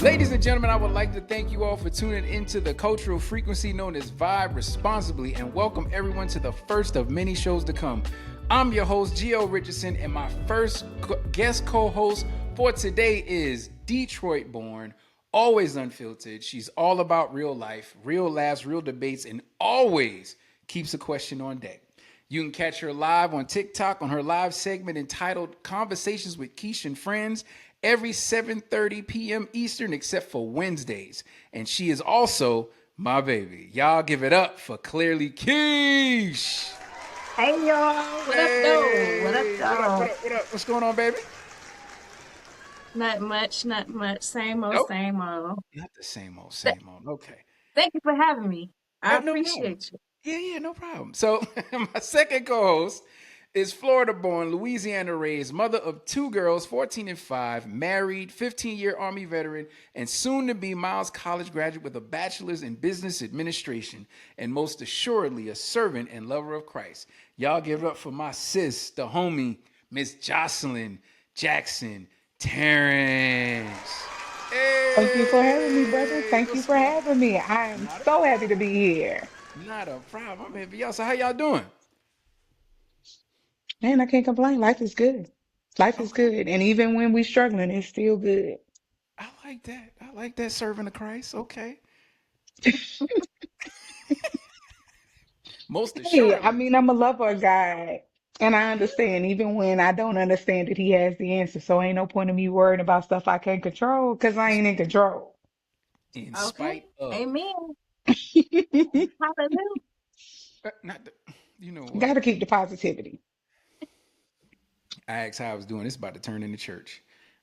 Ladies and gentlemen, I would like to thank you all for tuning into the cultural frequency known as Vibe Responsibly and welcome everyone to the first of many shows to come. I'm your host, Gio Richardson, and my first guest co-host for today is Detroit born, always unfiltered. She's all about real life, real laughs, real debates, and always keeps a question on deck. You can catch her live on TikTok on her live segment entitled Conversations with Keish and Friends every 7:30 p.m. Eastern except for Wednesdays. And she is also my baby. Y'all give it up for Clearly Keish. Hey y'all, what up though? What up Hey, what up, what though? up, what up? What's going on, baby? Not much, not much. Same old, Nope. same old. Not the same old, Th- same old. Okay. Thank you for having me. I No problem. appreciate you. Yeah, no problem. So my second co-host is Florida-born, Louisiana-raised, mother of two girls, 14 and 5, married, 15-year Army veteran, and soon-to-be Miles College graduate with a bachelor's in business administration, and most assuredly a servant and lover of Christ. Y'all give it up for my sis, the homie, Miss Jocelyn Jackson Terrence. Thank you for having me, brother. Hey, Thank you what's for going on? having me. I am Not a so happy to problem. be here. Not a problem. I'm here for y'all. So how y'all doing? Man, I can't complain. Life is good. Life is Okay. good. And even when we're struggling, it's still good. I like that. I like that serving of Christ. Okay. Most Hey, I assuredly. mean, I'm a lover of God. And I understand, even when I don't understand it, He has the answer. So ain't no point in me worrying about stuff I can't control because I ain't in control. In Okay. spite of. Amen. Hallelujah. Not the, you know what? Gotta keep the positivity. I asked how I was doing. It's about to turn into church.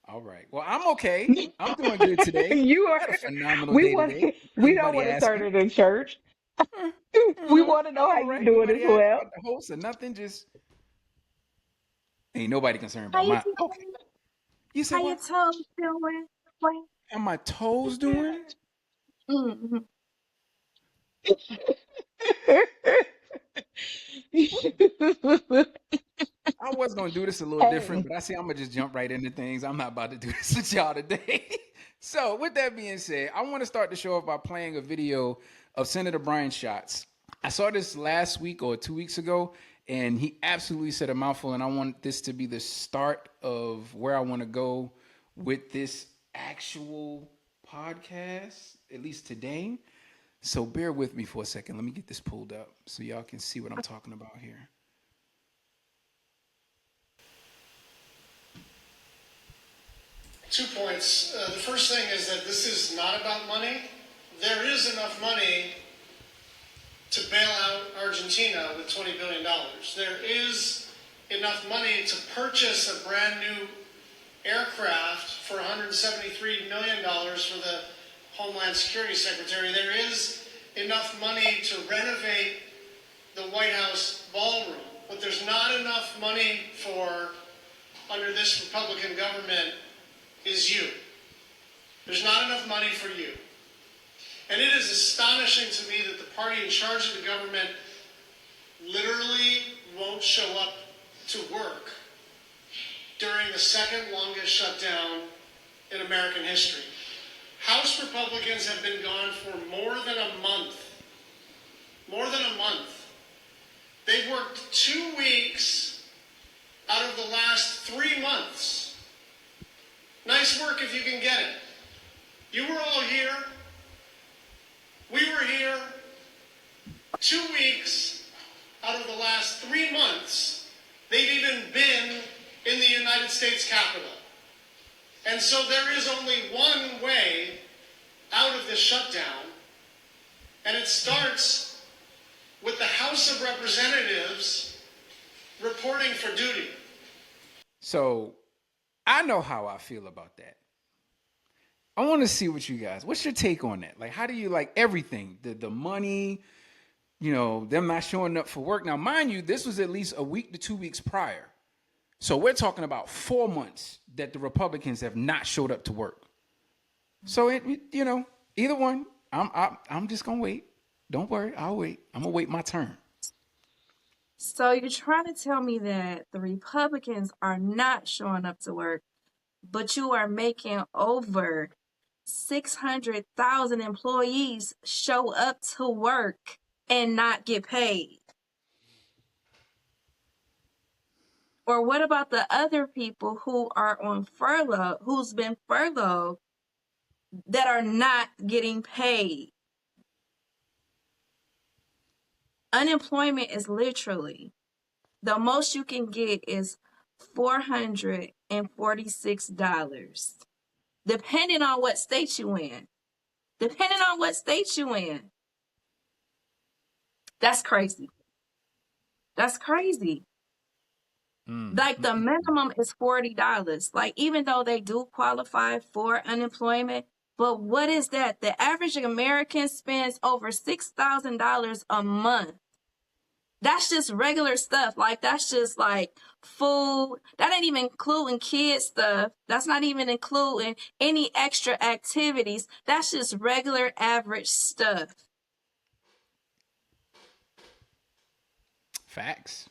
All right. Well, I'm okay. I'm doing good today. You are, Had a phenomenal we day want, today. we don't Anybody want to ask turn me? it in church. Uh, We want to know I'm how all you right. doing as Anybody ask well. about the host or nothing? Just ain't nobody concerned How about you my. Okay. doing? You How said your what? toes doing? What? How my toes doing? Mm-hmm. I was gonna do this a little different, Hey, but I see I'm gonna just jump right into things. I'm not about to do this with y'all today. So, with that being said, I want to start the show off by playing a video of Senator Brian Schatz. I saw this last week or 2 weeks ago, and he absolutely said a mouthful. And I want this to be the start of where I want to go with this actual podcast, at least today. So, bear with me for a second. Let me get this pulled up so y'all can see what I'm talking about here. 2 points. The first thing is that this is not about money. There is enough money to bail out Argentina with $20 billion. There is enough money to purchase a brand new aircraft for $173 million for the Homeland Security Secretary. There is enough money to renovate the White House ballroom. What there's not enough money for under this Republican government is you. There's not enough money for you. And it is astonishing to me that the party in charge of the government literally won't show up to work during the second longest shutdown in American history. House Republicans have been gone for more than a month. More than a month. They've worked 2 weeks out of the last 3 months. Nice work if you can get it. You were all here. We were here. 2 weeks out of the last 3 months, they've even been in the United States Capitol. And so there is only one way out of this shutdown, and it starts with the House of Representatives reporting for duty. So I know how I feel about that. I want to see what you guys. What's your take on that? Like, how do you like everything? The money, them not showing up for work. Now, mind you, this was at least a week to 2 weeks prior. So we're talking about 4 months that the Republicans have not showed up to work. So either one. I'm just gonna wait. Don't worry, I'll wait. I'm gonna wait my turn. So you're trying to tell me that the Republicans are not showing up to work, but you are making over 600,000 employees show up to work and not get paid? Or what about the other people who are on furlough, who's been furloughed, that are not getting paid? Unemployment is literally, the most you can get is $446, depending on what state you in. Depending on what state you in. That's crazy. That's crazy. Like the minimum is $40. Like even though they do qualify for unemployment, but what is that? The average American spends over $6,000 a month. That's just regular stuff. Like that's just like food. That ain't even including kid stuff. That's not even including any extra activities. That's just regular average stuff. Facts.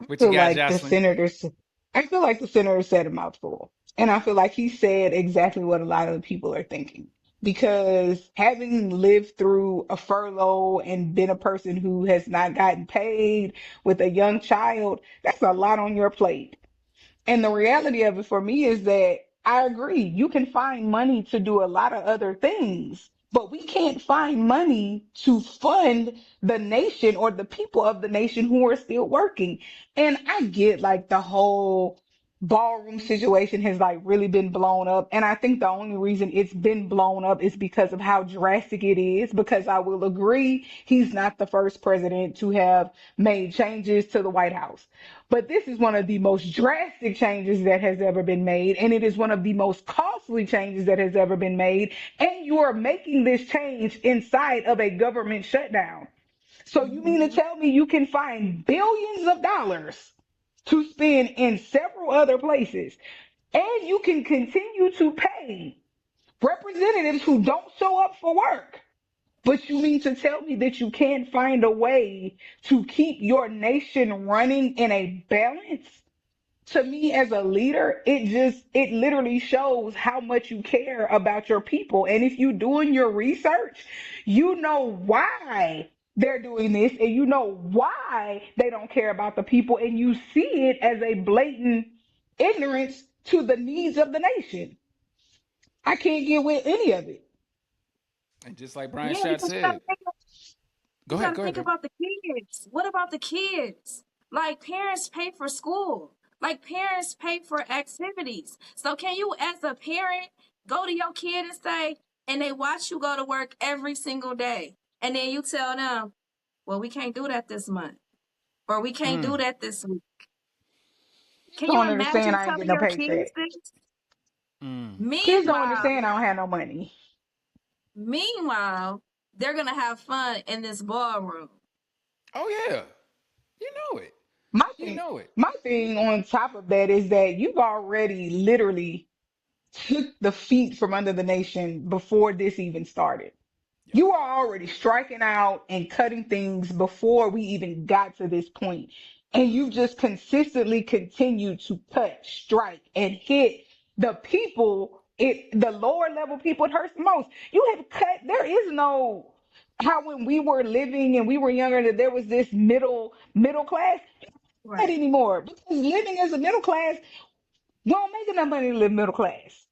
I What you feel got, like the Jocelyn? senators, I feel like the senator said a mouthful. And I feel like he said exactly what a lot of the people are thinking. Because having lived through a furlough and been a person who has not gotten paid with a young child, that's a lot on your plate. And the reality of it for me is that I agree. You can find money to do a lot of other things, but we can't find money to fund the nation or the people of the nation who are still working. And I get like the whole ballroom situation has like really been blown up. And I think the only reason it's been blown up is because of how drastic it is. Because I will agree, he's not the first president to have made changes to the White House. But this is one of the most drastic changes that has ever been made, and it is one of the most costly changes that has ever been made. And you are making this change inside of a government shutdown. So you mean to tell me you can find billions of dollars to spend in several other places, and you can continue to pay representatives who don't show up for work? But you mean to tell me that you can't find a way to keep your nation running in a balance? To me as a leader, it literally shows how much you care about your people. And if you're doing your research, you know why they're doing this and you know why they don't care about the people, and you see it as a blatant ignorance to the needs of the nation. I can't get with any of it. And just like Brian Yeah, Shot because said, you gotta go ahead, think girl. about the kids. What about the kids? Like parents pay for school. Like parents pay for activities. So can you as a parent go to your kid and say, and they watch you go to work every single day. And then you tell them, well, we can't do that this month. Or we can't do that this week. Can you Don't understand imagine I ain't telling getting no your kids paycheck. this? Kids don't Meanwhile, understand I don't have no money. meanwhile, they're gonna have fun in this ballroom. Oh yeah, you know it. My You thing, know it. my thing on top of that is that you've already literally took the feet from under the nation before this even started. Yeah. You are already striking out and cutting things before we even got to this point. And you just consistently continue to cut, strike, and hit the people, the lower level people it hurts the most. You have cut, there is no how when we were living and we were younger that there was this middle class. Not Right. anymore. Because living as a middle class, you don't make enough money to live middle class.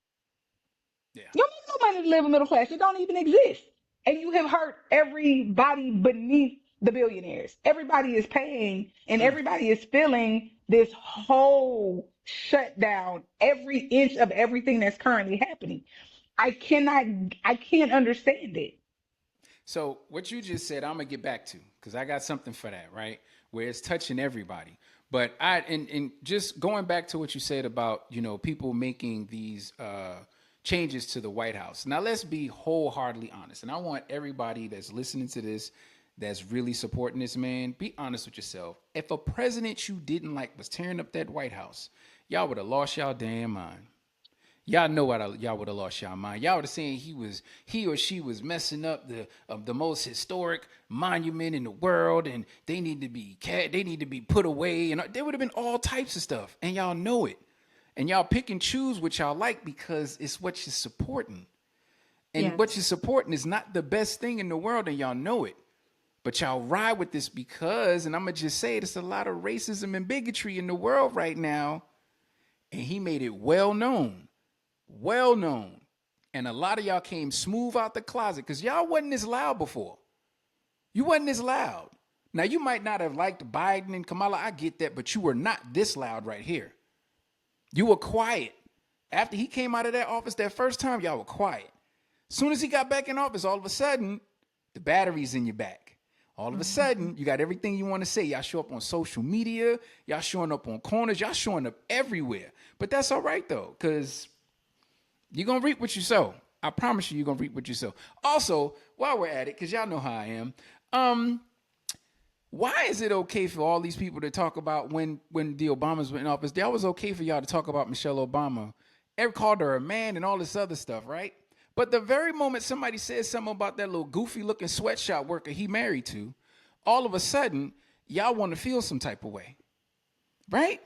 Yeah. You don't make no money to live in middle class. It don't even exist. And you have hurt everybody beneath the billionaires. Everybody is paying and everybody is feeling this whole shutdown, every inch of everything that's currently happening. I cannot, I can't understand it. So what you just said, I'm gonna get back to because I got something for that, right? Where it's touching everybody. But and just going back to what you said about people making these changes to the White House. Now let's be wholeheartedly honest, and I want everybody that's listening to this, that's really supporting this man, be honest with yourself. If a president you didn't like was tearing up that White House, y'all would have lost y'all damn mind. Y'all know what y'all would have lost y'all mind. Y'all would have saying he or she was messing up the most historic monument in the world, and they need to be put away, and there would have been all types of stuff, and y'all know it, and y'all pick and choose what y'all like because it's what you're supporting. And what you're supporting is not the best thing in the world, and y'all know it. But y'all ride with this because, and I'm going to just say it, there's a lot of racism and bigotry in the world right now. And he made it well known. Well known. And a lot of y'all came smooth out the closet because y'all wasn't this loud before. You wasn't this loud. Now, you might not have liked Biden and Kamala. I get that, but you were not this loud right here. You were quiet. After he came out of that office that first time, y'all were quiet. As soon as he got back in office, all of a sudden, the battery's in your back. All of a sudden, you got everything you want to say. Y'all show up on social media. Y'all showing up on corners. Y'all showing up everywhere. But that's all right, though, because you're going to reap what you sow. I promise you're going to reap what you sow. Also, while we're at it, because y'all know how I am, why is it okay for all these people to talk about when the Obamas were in office? That was okay for y'all to talk about Michelle Obama. Everyone called her a man and all this other stuff, right? But the very moment somebody says something about that little goofy-looking sweatshop worker he married to, all of a sudden, y'all want to feel some type of way, right?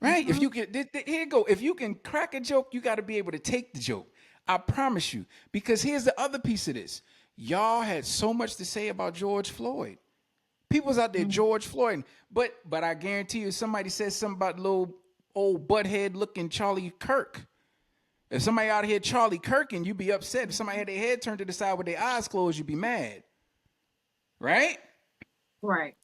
Right? Mm-hmm. If you can, here you go. If you can crack a joke, you got to be able to take the joke. I promise you. Because here's the other piece of this. Y'all had so much to say about George Floyd. People's out there, George Floyd. But I guarantee you, if somebody says something about little old butthead-looking Charlie Kirk, if somebody out here Charlie Kirkin, you'd be upset. If somebody had their head turned to the side with their eyes closed, you'd be mad. Right? Right.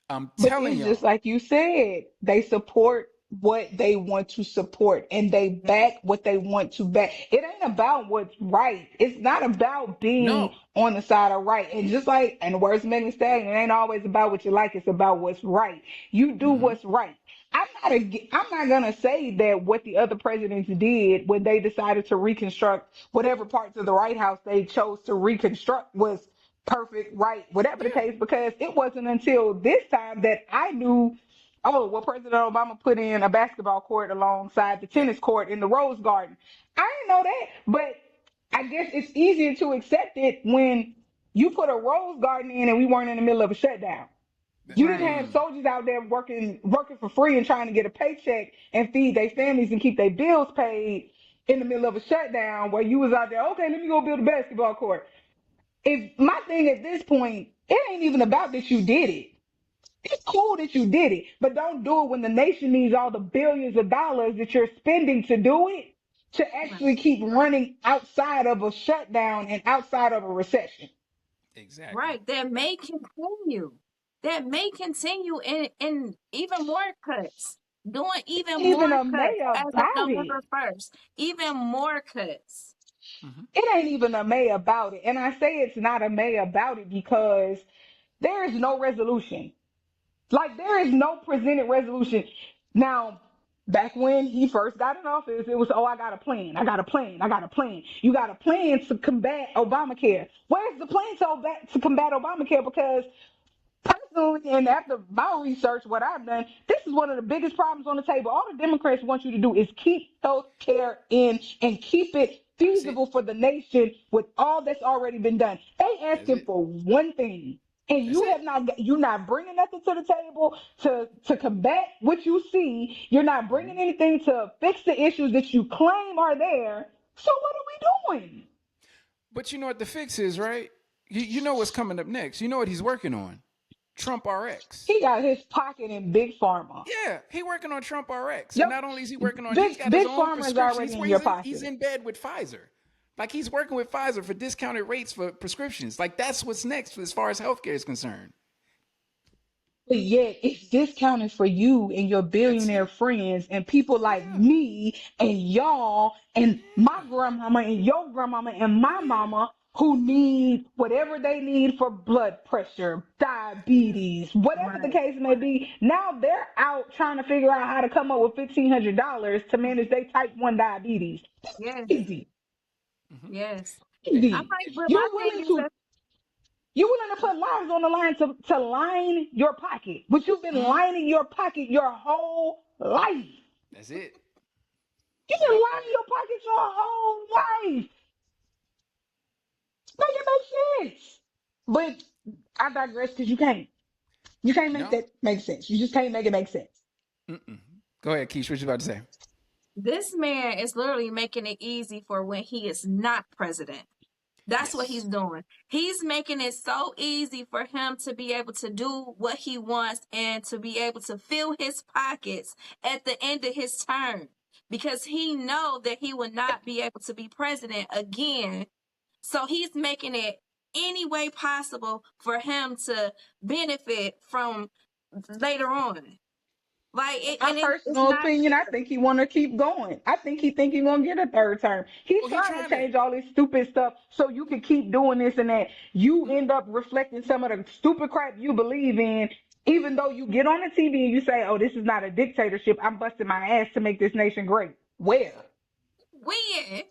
I'm telling you. Just like you said, they support what they want to support and they back what they want to back. It ain't about what's right. It's not about being on the side of right. And just like, and the words of Megan Stallion, it ain't always about what you like. It's about what's right. You do what's right. I'm not gonna say that what the other presidents did when they decided to reconstruct whatever parts of the White House they chose to reconstruct was perfect, right, whatever the case, because it wasn't until this time that I knew, oh, well, President Obama put in a basketball court alongside the tennis court in the Rose Garden. I didn't know that, but I guess it's easier to accept it when you put a Rose Garden in and we weren't in the middle of a shutdown. You didn't have soldiers out there working for free and trying to get a paycheck and feed their families and keep their bills paid in the middle of a shutdown where you was out there, okay, let me go build a basketball court. If my thing at this point, it ain't even about that you did it. It's cool that you did it, but don't do it when the nation needs all the billions of dollars that you're spending to do it to actually keep running outside of a shutdown and outside of a recession. Exactly. Right. That may continue. In even more cuts. Doing even more cuts as of November 1st. Even more cuts. It ain't even a May about it. And I say it's not a May about it because there is no resolution. Like, there is no presented resolution. Now, back when he first got in office, it was, oh, I got a plan. You got a plan to combat Obamacare. Where's the plan to combat Obamacare? Because personally, and after my research, what I've done, this is one of the biggest problems on the table. All the Democrats want you to do is keep health care in and keep it feasible for the nation with all that's already been done. They asking for one thing. And you're not bringing nothing to the table to combat what you see. You're not bringing anything to fix the issues that you claim are there. So what are we doing? But you know what the fix is, right? You know what's coming up next. You know what he's working on. Trump RX. He got his pocket in Big Pharma. Yeah, he working on Trump RX. Yep. And not only is he working on, he's got his own prescription. He's in bed with Pfizer. Like, he's working with Pfizer for discounted rates for prescriptions. Like, that's what's next as far as healthcare is concerned. But yet, it's discounted for you and your billionaire friends and people like me and y'all and my grandmama and your grandmama and my mama who need whatever they need for blood pressure, diabetes, whatever the case may be. Now they're out trying to figure out how to come up with $1,500 to manage their type 1 diabetes. Yes. Easy. Yes. Easy. You're willing to put lives on the line to line your pocket, but you've been lining your pocket your whole life. That's it. You've been lining your pocket your whole life. Make it make sense. But I digress because you can't. You can't make that make sense. You just can't make it make sense. Go ahead, Keish. What you about to say? This man is literally making it easy for when he is not president. That's what he's Yes. doing. He's making it so easy for him to be able to do what he wants and to be able to fill his pockets at the end of his term because he know that he will not be able to be president again. So he's making it any way possible for him to benefit from later on. Like My it's personal not opinion, I fair. think he want to keep going. I think he think he gonna get a third term. He's Well, he trying to trying to. change all this stupid stuff so you can keep doing this and that. You end up reflecting some of the stupid crap you believe in, even though you get on the TV and you say, "Oh, this is not a dictatorship. I'm busting my ass to make this nation great." Where? When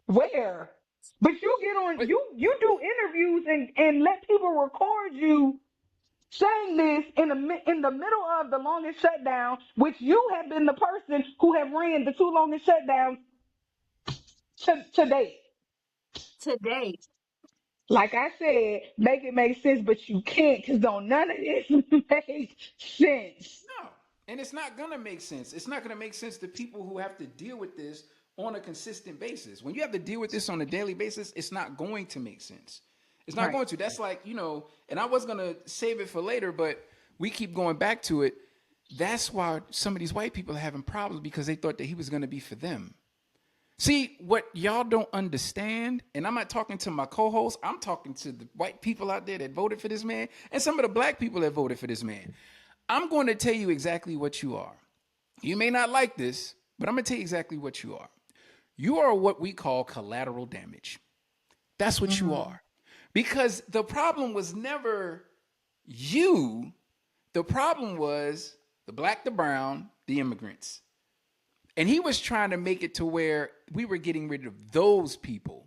Where? But you get on But you do interviews and let people record you saying this in the middle of the longest shutdown, which you have been the person who have ran the two longest shutdowns to date. today, Like I said, make it make sense, but you can't because don't none of this make sense. no, and it's not gonna make sense. It's not gonna make sense to people who have to deal with this on a consistent basis. When you have to deal with this on a daily basis, it's not going to make sense. It's not Right. going to. That's like, and I was gonna save it for later, but we keep going back to it. That's why some of these white people are having problems because they thought that he was gonna be for them. See, what y'all don't understand, and I'm not talking to my co-host, I'm talking to the white people out there that voted for this man and some of the black people that voted for this man. I'm going to tell you exactly what you are. You may not like this, but I'm going to tell you exactly what you are. You are what we call collateral damage. That's what you mm, are. Because the problem was never you. The problem was the black, the brown, the immigrants. And he was trying to make it to where we were getting rid of those people,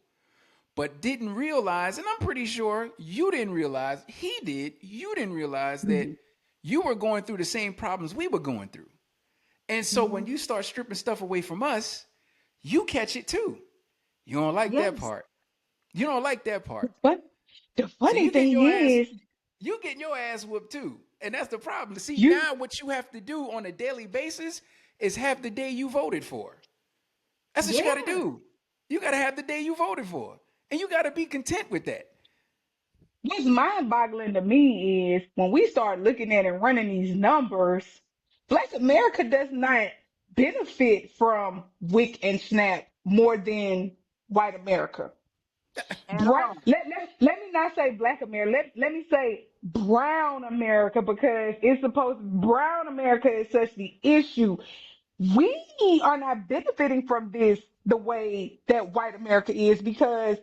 but didn't realize, and I'm pretty sure you didn't realize, he did, you didn't realize that Mhm. you were going through the same problems we were going through. And so when mhm. you start stripping stuff away from us, you catch it too. You don't like that Yes, part. You don't like that part. But the So funny thing is, you getting your ass whooped too. And that's the problem. See, you now what you have to do on a daily basis is have the day you voted for. That's what you got to yeah. do. You got to have the day you voted for. And you got to be content with that. what's mind boggling to me is when we start looking at and running these numbers, Black America does not benefit from WIC and SNAP more than white America. At all. Let me not say Black America. Let me say brown America because it's supposed brown America is such the issue. We are not benefiting from this the way that white America is because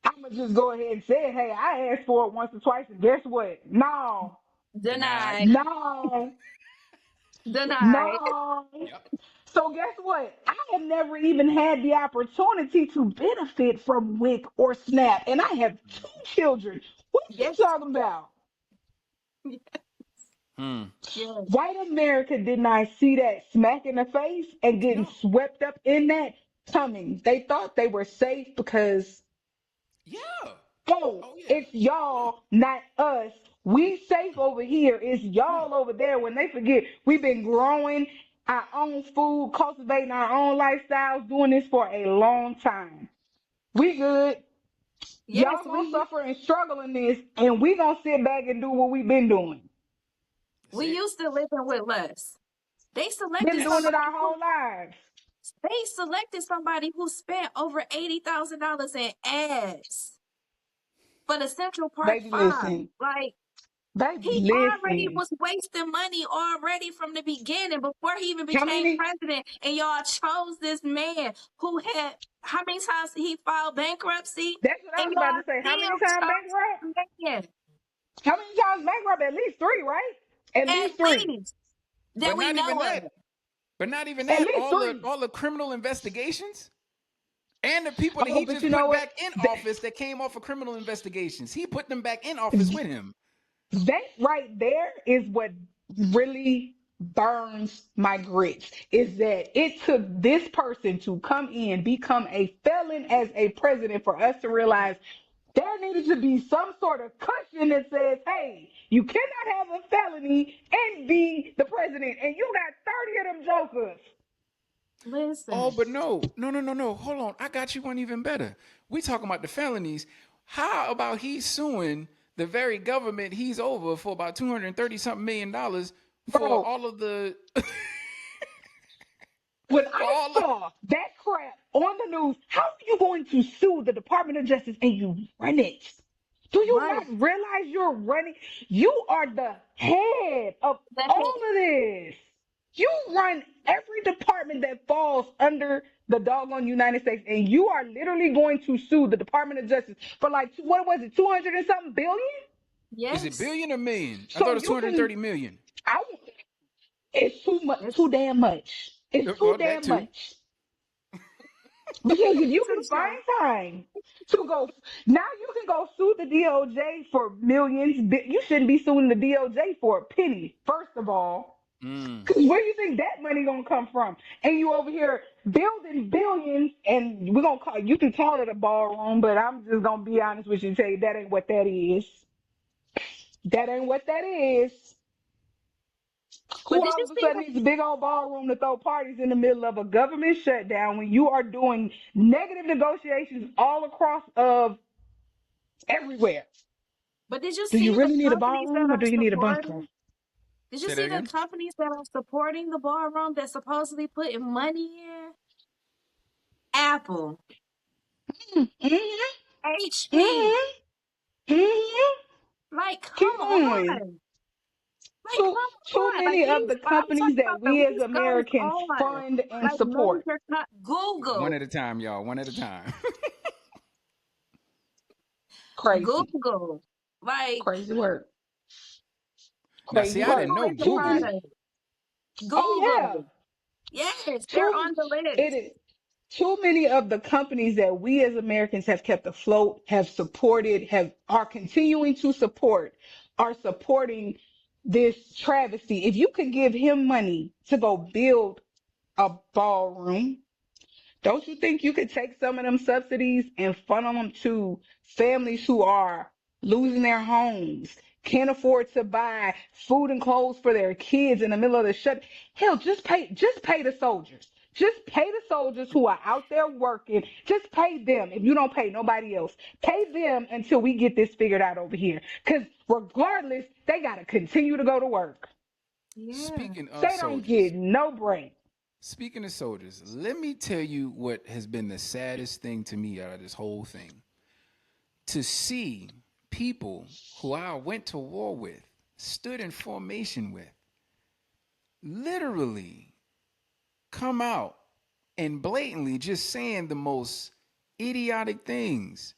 I'm gonna just go ahead and say, hey, I asked for it once or twice, and guess what? No, Denied. Denied. no, Denied. no. Yep. So guess what? I have never even had the opportunity to benefit from WIC or SNAP, and I have two children. What you Yes. talking about? Hmm. Yes. White America did not see that smack in the face and getting No. swept up in that coming. They thought they were safe because Yeah. oh, Oh, yeah. it's y'all, not us. We safe over here. It's No. y'all over there. When they forget, we've been growing our own food, cultivating our own lifestyles, doing this for a long time. We good. Yes. Y'all gonna suffer and struggle in this, and we gonna sit back and do what we've been doing. That's We it. used to living with less. They Been selected doing Yes. it somebody our who whole lives. spent over $80,000 in ads for the Central Park Baby, Five. listen. Like Baby, he already listen. was wasting money already from the beginning before he even How became many? president. And y'all chose this man who had how many times he filed bankruptcy? That's what I And was about y'all to say. How many still times chose bankrupt? this man. How many times bankrupt? At least three, right? At At least three. least that But we not even know that. of. But not even At that. least three. All the criminal investigations and the people that Oh, he but just you know put what? back in That office that came off of criminal investigations. He put them back in office with him. that right there is what really burns my grits. Is that it took this person to come in, become a felon as a president for us to realize there needed to be some sort of cushion that says, hey, you cannot have a felony and be the president. And you got 30 of them jokers. Oh, Listen, but no. Hold on. I got you one even better. We talking about the felonies. How about he's suing the very government he's over for about $230 something million for Bro, all of the when for I all of, saw that crap on the news, how are you going to sue the Department of Justice and you run it? Do you Right. not realize you're running? You are the head of The head. all of this. You run every department that falls under the doggone United States, and you are literally going to sue the Department of Justice for like, what was it, 200 and something billion? is it Yes. billion or million? I thought So it was you can, 230 million. I, it's too much, It's too damn much. It's too Well, that damn too. much. Because if you can touche. find time to go, now you can go sue the DOJ for millions. You shouldn't be suing the DOJ for a penny, first of all. Mm. Because where do you think that money gonna come from? And you over here building billions, and we're gonna call you can call it a ballroom, but I'm just gonna be honest with you and tell you that ain't what that is. That ain't what that is. But Who did all you of a see sudden needs a big old ballroom to throw parties in the middle of a government shutdown when you are doing negative negotiations all across of everywhere? but did you Do see you the really need a companies that ballroom or are do you need a bunker? supporting? Did you Say that see the again. companies that are supporting the ballroom that's supposedly putting money in? Apple, Mm-hmm. HP. Mm-hmm. Mm-hmm. Like, Keep come going. on. Like, Too come too on. Like many of these, the I'm companies talking that about the we as list goes Americans on. fund and Like support. major One Google, at a time, y'all. One at a time. Crazy. Google. Like Crazy work. Now, see, Crazy I didn't work. Google know is a Too Google. many. product. Oh yeah. Google. Yes, they're Too on the it list. is too many of the companies that we as Americans have kept afloat, have supported, have are continuing to support, are supporting this travesty. If you could give him money to go build a ballroom, don't you think you could take some of them subsidies and funnel them to families who are losing their homes, can't afford to buy food and clothes for their kids in the middle of the shut? Hell, just pay the soldiers. Just pay the soldiers who are out there working. Just pay them if you don't pay nobody else. Pay them until we get this figured out over here. Because regardless, they got to continue to go to work. Yeah. Speaking of They don't get soldiers, no break. speaking of soldiers, let me tell you what has been the saddest thing to me out of this whole thing. To see people who I went to war with, stood in formation with, literally come out and blatantly just saying the most idiotic things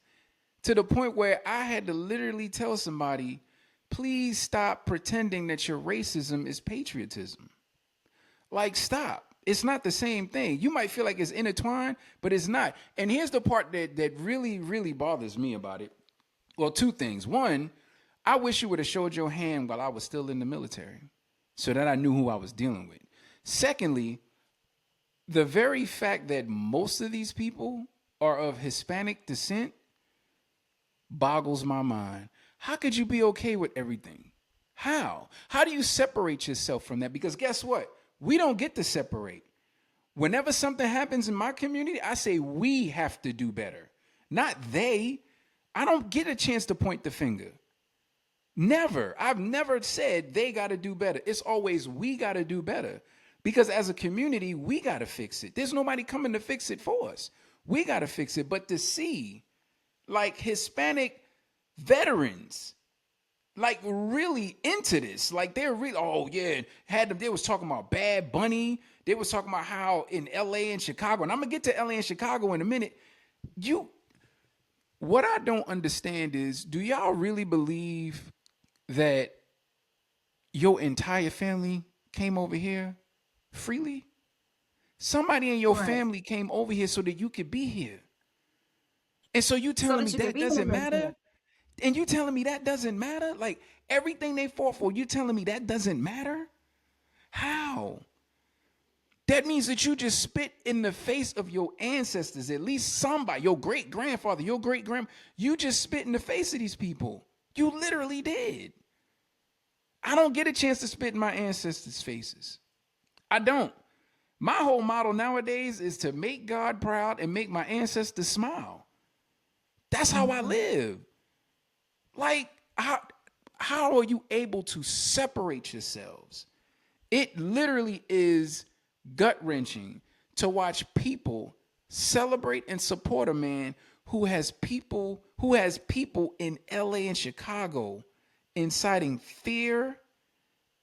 to the point where I had to literally tell somebody, please stop pretending that your racism is patriotism. Like, stop. It's not the same thing. You might feel like it's intertwined, but it's not. And here's the part that really, really bothers me about it. Well, two things. One, I wish you would have showed your hand while I was still in the military so that I knew who I was dealing with. Secondly, the very fact that most of these people are of Hispanic descent boggles my mind. How could you be okay with everything? How? How do you separate yourself from that? Because guess what? We don't get to separate. Whenever something happens in my community, I say we have to do better, not they. I don't get a chance to point the finger. Never. I've never said they got to do better. It's always we got to do better. Because as a community, we got to fix it. There's nobody coming to fix it for us. We got to fix it. But to see like Hispanic veterans like really into this, like they're really, oh yeah, had them, they was talking about Bad Bunny. They was talking about how in LA and Chicago, and I'm gonna get to LA and Chicago in a minute. What I don't understand is, do y'all really believe that your entire family came over here freely? Somebody in your Right. family came over here so that you could be here. And so you So telling that me you can that be in doesn't this matter? thing. And you telling me that doesn't matter? Like everything they fought for, you telling me that doesn't matter? How? That means that you just spit in the face of your ancestors, at least somebody, your great grandfather, your great grand, you just spit in the face of these people. You literally did. I don't get a chance to spit in my ancestors' faces. I don't. My whole model nowadays is to make God proud and make my ancestors smile. That's how I live. Like, how are you able to separate yourselves? It literally is gut wrenching to watch people celebrate and support a man who has people in LA and Chicago inciting fear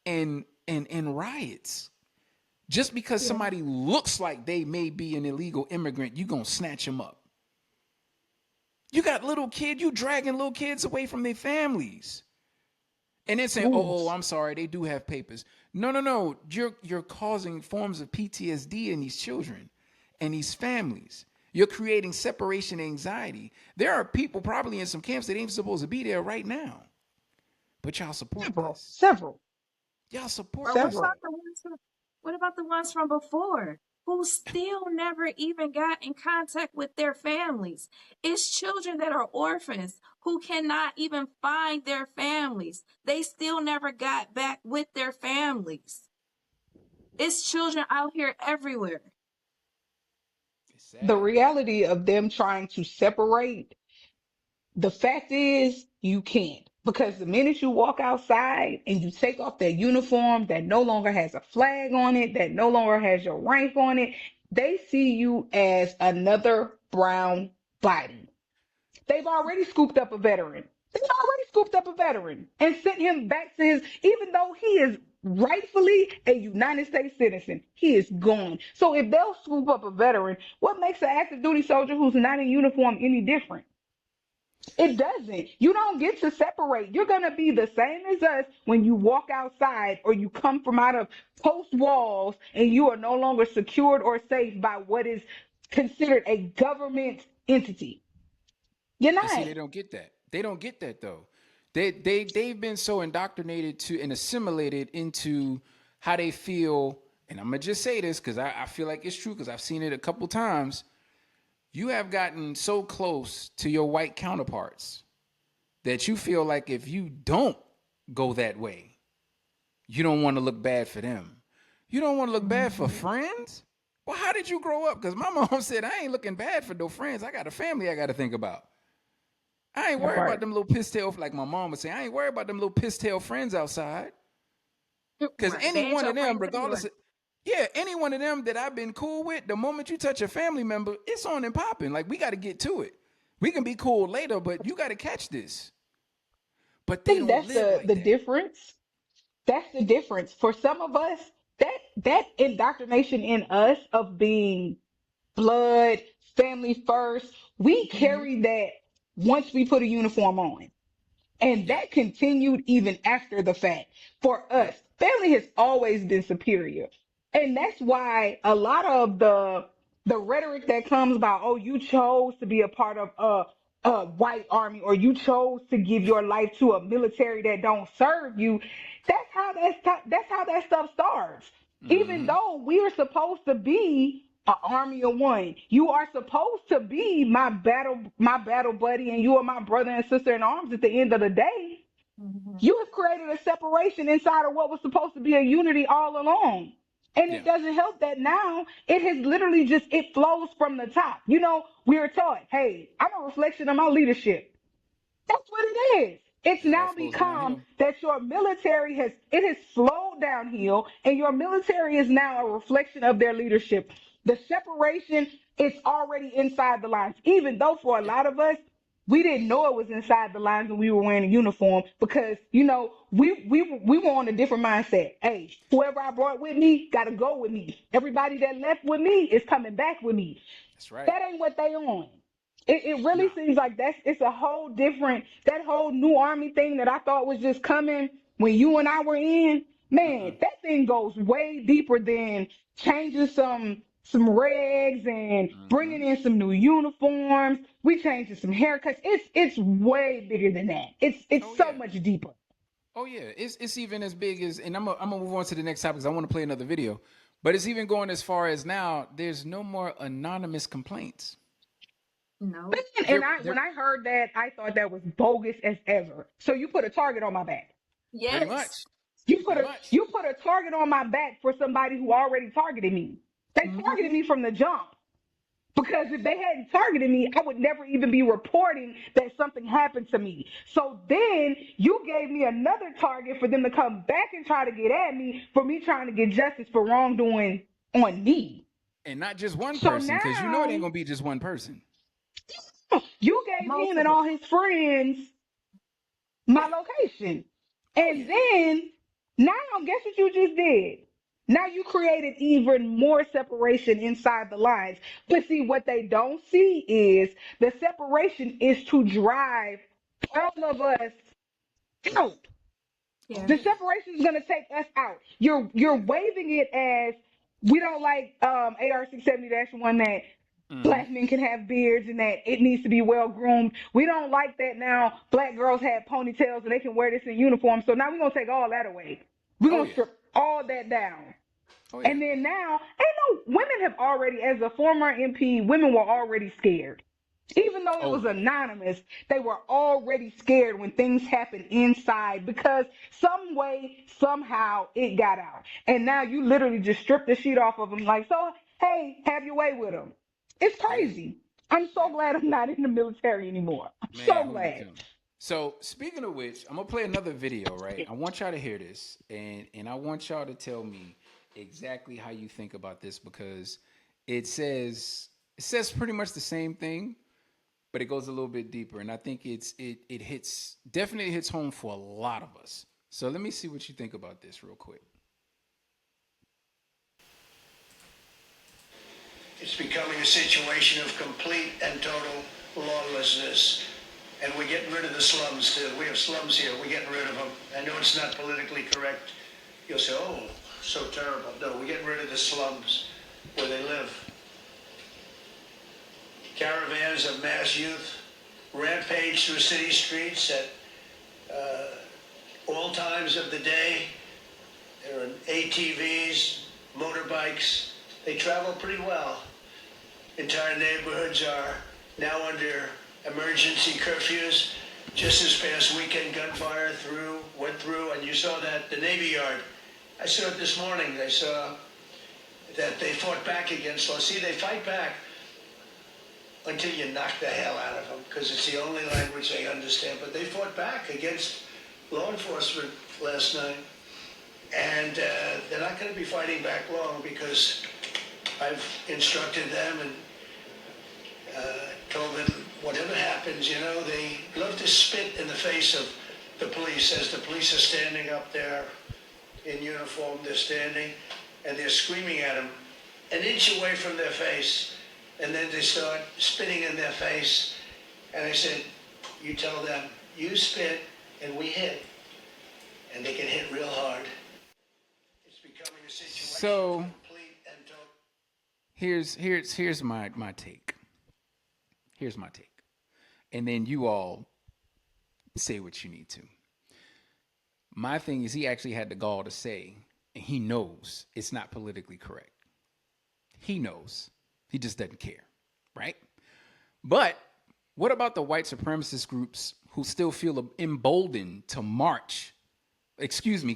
and riots. Just because Yeah. somebody looks like they may be an illegal immigrant, you gonna snatch them up. You got little kids, you dragging little kids away from their families. And then saying, Ooh. oh, I'm sorry, they do have papers. No. You're causing forms of PTSD in these children and these families. You're creating separation anxiety. There are people probably in some camps that ain't supposed to be there right now. But y'all support this. Several. Y'all support Or this Several. stuff. what about the ones from before who still never even got in contact with their families? It's children that are orphans who cannot even find their families. They still never got back with their families. It's children out here everywhere. It's The sad. reality of them trying to separate, the fact is you can't. Because the minute you walk outside and you take off that uniform that no longer has a flag on it, that no longer has your rank on it, they see you as another brown body. They've already scooped up a veteran. They've already scooped up a veteran and sent him back to his, even though he is rightfully a United States citizen, he is gone. So if they'll scoop up a veteran, what makes an active duty soldier who's not in uniform any different? It doesn't. You don't get to separate. You're going to be the same as us when you walk outside or you come from out of post walls and you are no longer secured or safe by what is considered a government entity. You're And see, not. they don't get that. They don't get that though. They've been so indoctrinated to and assimilated into how they feel. And I'm gonna just say this because I feel like it's true because I've seen it a couple times. You have gotten so close to your white counterparts that you feel like if you don't go that way, you don't want to look bad for them. You don't want to look bad for friends. Well, how did you grow up? Because my mom said I ain't looking bad for no friends. I got a family I got to think about. I ain't That worried about part. them little piss tail, like my mom would say. I ain't worried about them little piss tail friends outside. Because Right. any They ain't one your of them, friends anyway. regardless of, yeah, any one of them that I've been cool with, the moment you touch a family member, it's on and popping. Like, we got to get to it. We can be cool later, but you got to catch this. But I they think don't that's live like the that. difference. That's the difference. For some of us, that indoctrination in us of being blood, family first, we Mhm. carry that once we put a uniform on. And Yeah. that continued even after the fact. For us, Yep. family has always been superior. And that's why a lot of the rhetoric that comes about, oh, you chose to be a part of a white army or you chose to give your life to a military that don't serve you. That's how that stuff starts. Even Mm-hmm. though we are supposed to be an army of one, you are supposed to be my battle buddy, and you are my brother and sister in arms. At the end of the day, Mhm. you have created a separation inside of what was supposed to be a unity all along. And it Yeah. doesn't help that now it has literally just, it flows from the top. You know, we are taught, hey, I'm a reflection of my leadership. That's what it is. It's It all now flows become downhill. that your military has slowed downhill and your military is now a reflection of their leadership. The separation is already inside the lines, even though for a Yeah. lot of us, we didn't know it was inside the lines when we were wearing a uniform because, we were on a different mindset. Hey, whoever I brought with me got to go with me. Everybody that left with me is coming back with me. That's right. That ain't what they on. It really Nah. seems like it's a whole different, that whole new army thing that I thought was just coming when you and I were in. Man, that thing goes way deeper than changing some regs and Mm-hmm. bringing in some new uniforms. We changing some haircuts. It's way bigger than that. It's Oh so yeah. much deeper. Oh yeah. It's even as big as, and I'm gonna move on to the next topic because I want to play another video. But it's even going as far as now. There's no more anonymous complaints. Man, No. and They're when I heard that, I thought that was bogus as ever. So you put a target on my back. pretty much, Yes. pretty much. You put a target on my back for somebody who already targeted me. They targeted Mhm. me from the jump. Because if they hadn't targeted me, I would never even be reporting that something happened to me. So then you gave me another target for them to come back and try to get at me for me trying to get justice for wrongdoing on me. And not just one So person, because you know it ain't now gonna be just one person. you gave him and Multiple. all his friends my Yeah. location. Oh And yeah. then now guess what you just did? Now you created even more separation inside the lines. But see, what they don't see is the separation is to drive all of us out. Oh Yeah. The yeah. separation is going to take us out. You're Yeah. waving it as we don't like AR 670-1 that Mm-hmm. black men can have beards and that it needs to be well groomed. We don't like that now black girls have ponytails and they can wear this in uniform. So now we're going to take all that away. We're Oh going to yeah. strip all that down. Oh yeah. And then now, ain't no women have already, as a former MP, women were already scared. Even though it Oh was yeah. anonymous, they were already scared when things happened inside because some way, somehow it got out. And now you literally just strip the sheet off of them like, so, hey, have your way with them. It's Yeah. crazy. I'm so Yeah. glad I'm not in the military anymore. I'm Man, so who you glad. telling? So speaking of which, I'm gonna play another video, right? I want y'all to hear this, and I want y'all to tell me exactly how you think about this because it says pretty much the same thing, but it goes a little bit deeper, and I think it hits definitely hits home for a lot of us. So let me see what you think about this real quick. It's becoming a situation of complete and total lawlessness. And we're getting rid of the slums too. We have slums here. We're getting rid of them. I know it's not politically correct. You'll say, oh, so terrible. No, we're getting rid of the slums where they live. Caravans of mass youth rampage through city streets at all times of the day. There are ATVs, motorbikes. They travel pretty well. Entire neighborhoods are now under emergency curfews. Just this past weekend, gunfire went through, and you saw that, the Navy Yard. I saw it this morning. I saw that they fought back against law. See, they fight back until you knock the hell out of them, because it's the only language they understand. But they fought back against law enforcement last night. And they're not going to be fighting back long because I've instructed them and told them whatever happens, you know, they love to spit in the face of the police as the police are standing up there in uniform. They're standing and they're screaming at them an inch away from their face, and then they start spitting in their face. And I said, you tell them, you spit and we hit, and they can hit real hard. It's becoming a situation So of complete and total. here's my take. Here's my take. And then you all say what you need to. My thing is he actually had the gall to say, and he knows it's not politically correct. He knows. He just doesn't care, right? But what about the white supremacist groups who still feel emboldened to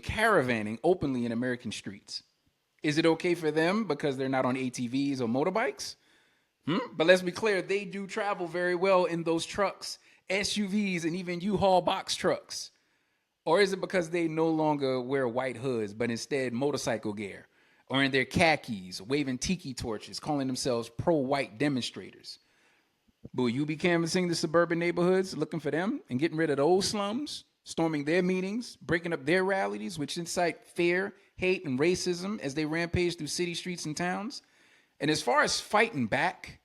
caravanning openly in American streets? Is it okay for them because they're not on ATVs or motorbikes? But let's be clear, they do travel very well in those trucks, SUVs, and even U-Haul box trucks. Or is it because they no longer wear white hoods, but instead motorcycle gear, or in their khakis, waving tiki torches, calling themselves pro-white demonstrators? Will you be canvassing the suburban neighborhoods, looking for them and getting rid of those slums, storming their meetings, breaking up their rallies, which incite fear, hate, and racism as they rampage through city streets and towns? And as far as fighting back,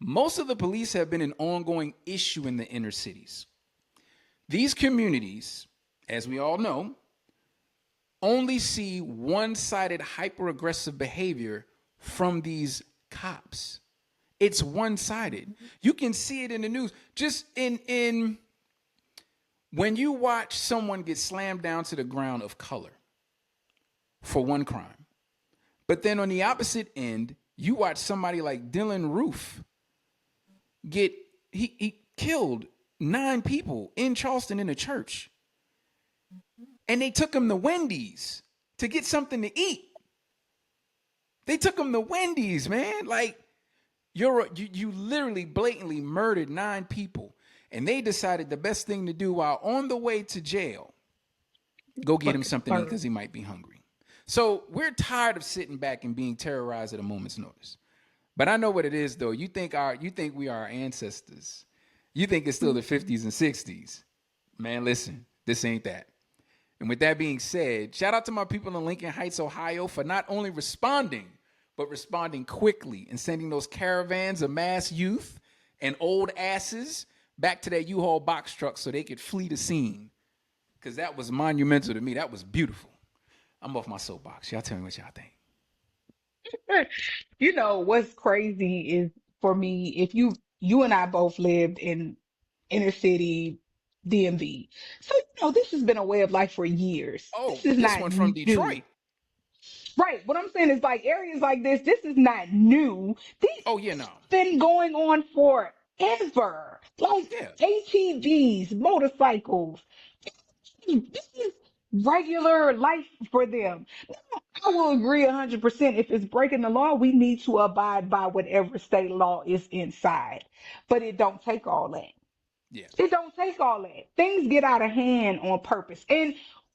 most of the police have been an ongoing issue in the inner cities. These communities, as we all know, only see one-sided hyper-aggressive behavior from these cops. It's one-sided. You can see it in the news. Just in when you watch someone get slammed down to the ground of color for one crime, but then on the opposite end, you watch somebody like Dylan Roof he killed 9 people in Charleston in a church. And they took him to Wendy's to get something to eat. They took him to Wendy's, man. Like, You literally blatantly murdered 9 people, and they decided the best thing to do while on the way to jail, go get him Fucking something to eat bird. because he might be hungry. So we're tired of sitting back and being terrorized at a moment's notice. But I know what it is though. You think we are our ancestors. You think it's still the 50s and 60s. Man, listen, this ain't that. And with that being said, shout out to my people in Lincoln Heights, Ohio for not only responding, but responding quickly and sending those caravans of mass youth and old asses back to their U-Haul box truck so they could flee the scene. Because that was monumental to me. That was beautiful. I'm off my soapbox. Y'all tell me what y'all think. You know what's crazy is, for me, if you and I both lived in inner city DMV. So, this has been a way of life for years. Oh, This is this not one from new. Detroit. Right. What I'm saying is, like, areas like this is not new. These Oh, yeah, no. been going on forever. Like Yeah. ATVs, motorcycles. This is regular life for them. Now, I will agree 100%. If it's breaking the law, we need to abide by whatever state law is inside. But it don't take all that. Yeah. It don't take all that. Things get out of hand on purpose. And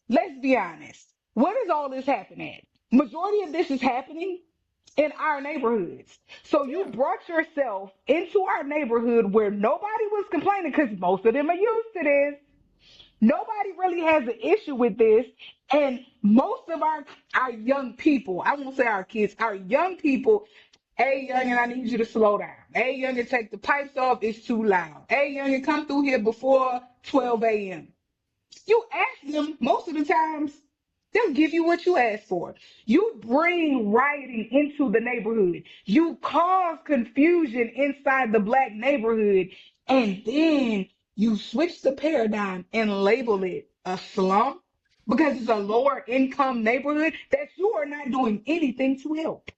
let's be honest. What is all this happening at? Majority of this is happening in our neighborhoods. So you Yeah. brought yourself into our neighborhood where nobody was complaining, because most of them are used to this. Nobody really has an issue with this. And most of our young people, I won't say our kids, our young people, hey, youngin, I need you to slow down. Hey, youngin, take the pipes off. It's too loud. Hey, youngin, come through here before 12 a.m. You ask them, most of the times, they'll give you what you ask for. You bring rioting into the neighborhood. You cause confusion inside the black neighborhood. And then you switch the paradigm and label it a slum because it's a lower income neighborhood that you are not doing anything to help.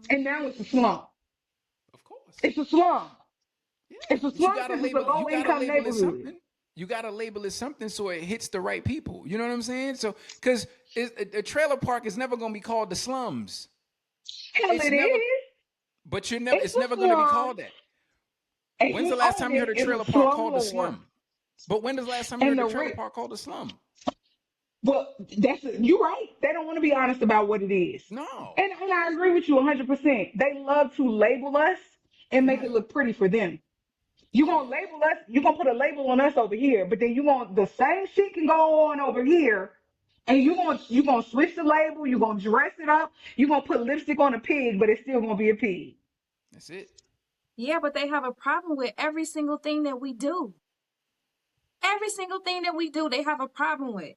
And now it's a slum. Of course. It's a slum. Yeah. It's a But slum because it's a low you gotta income label it neighborhood. something. You gotta label it something so it hits the right people. You know what I'm saying? So, because a trailer park is never gonna be called the slums. Hell, It's it never, is. but you're never. It's It's a never gonna be slum. called that. And When's who the last owned time you heard it a is a trailer park called a slumlord. slum? But when does the last time you And heard the a trailer rich, park called a slum? well, you're right. They don't want to be honest about what it is. No. And I agree with you 100%. They love to label us and make Yeah. it look pretty for them. You Oh gonna yeah. label us, you gonna put a label on us over here, but then you want the same shit can go on over here, and you gonna switch the label, you gonna dress it up, you gonna put lipstick on a pig, but it's still gonna be a pig. That's it. Yeah, but they have a problem with every single thing that we do. Every single thing that we do, they have a problem with.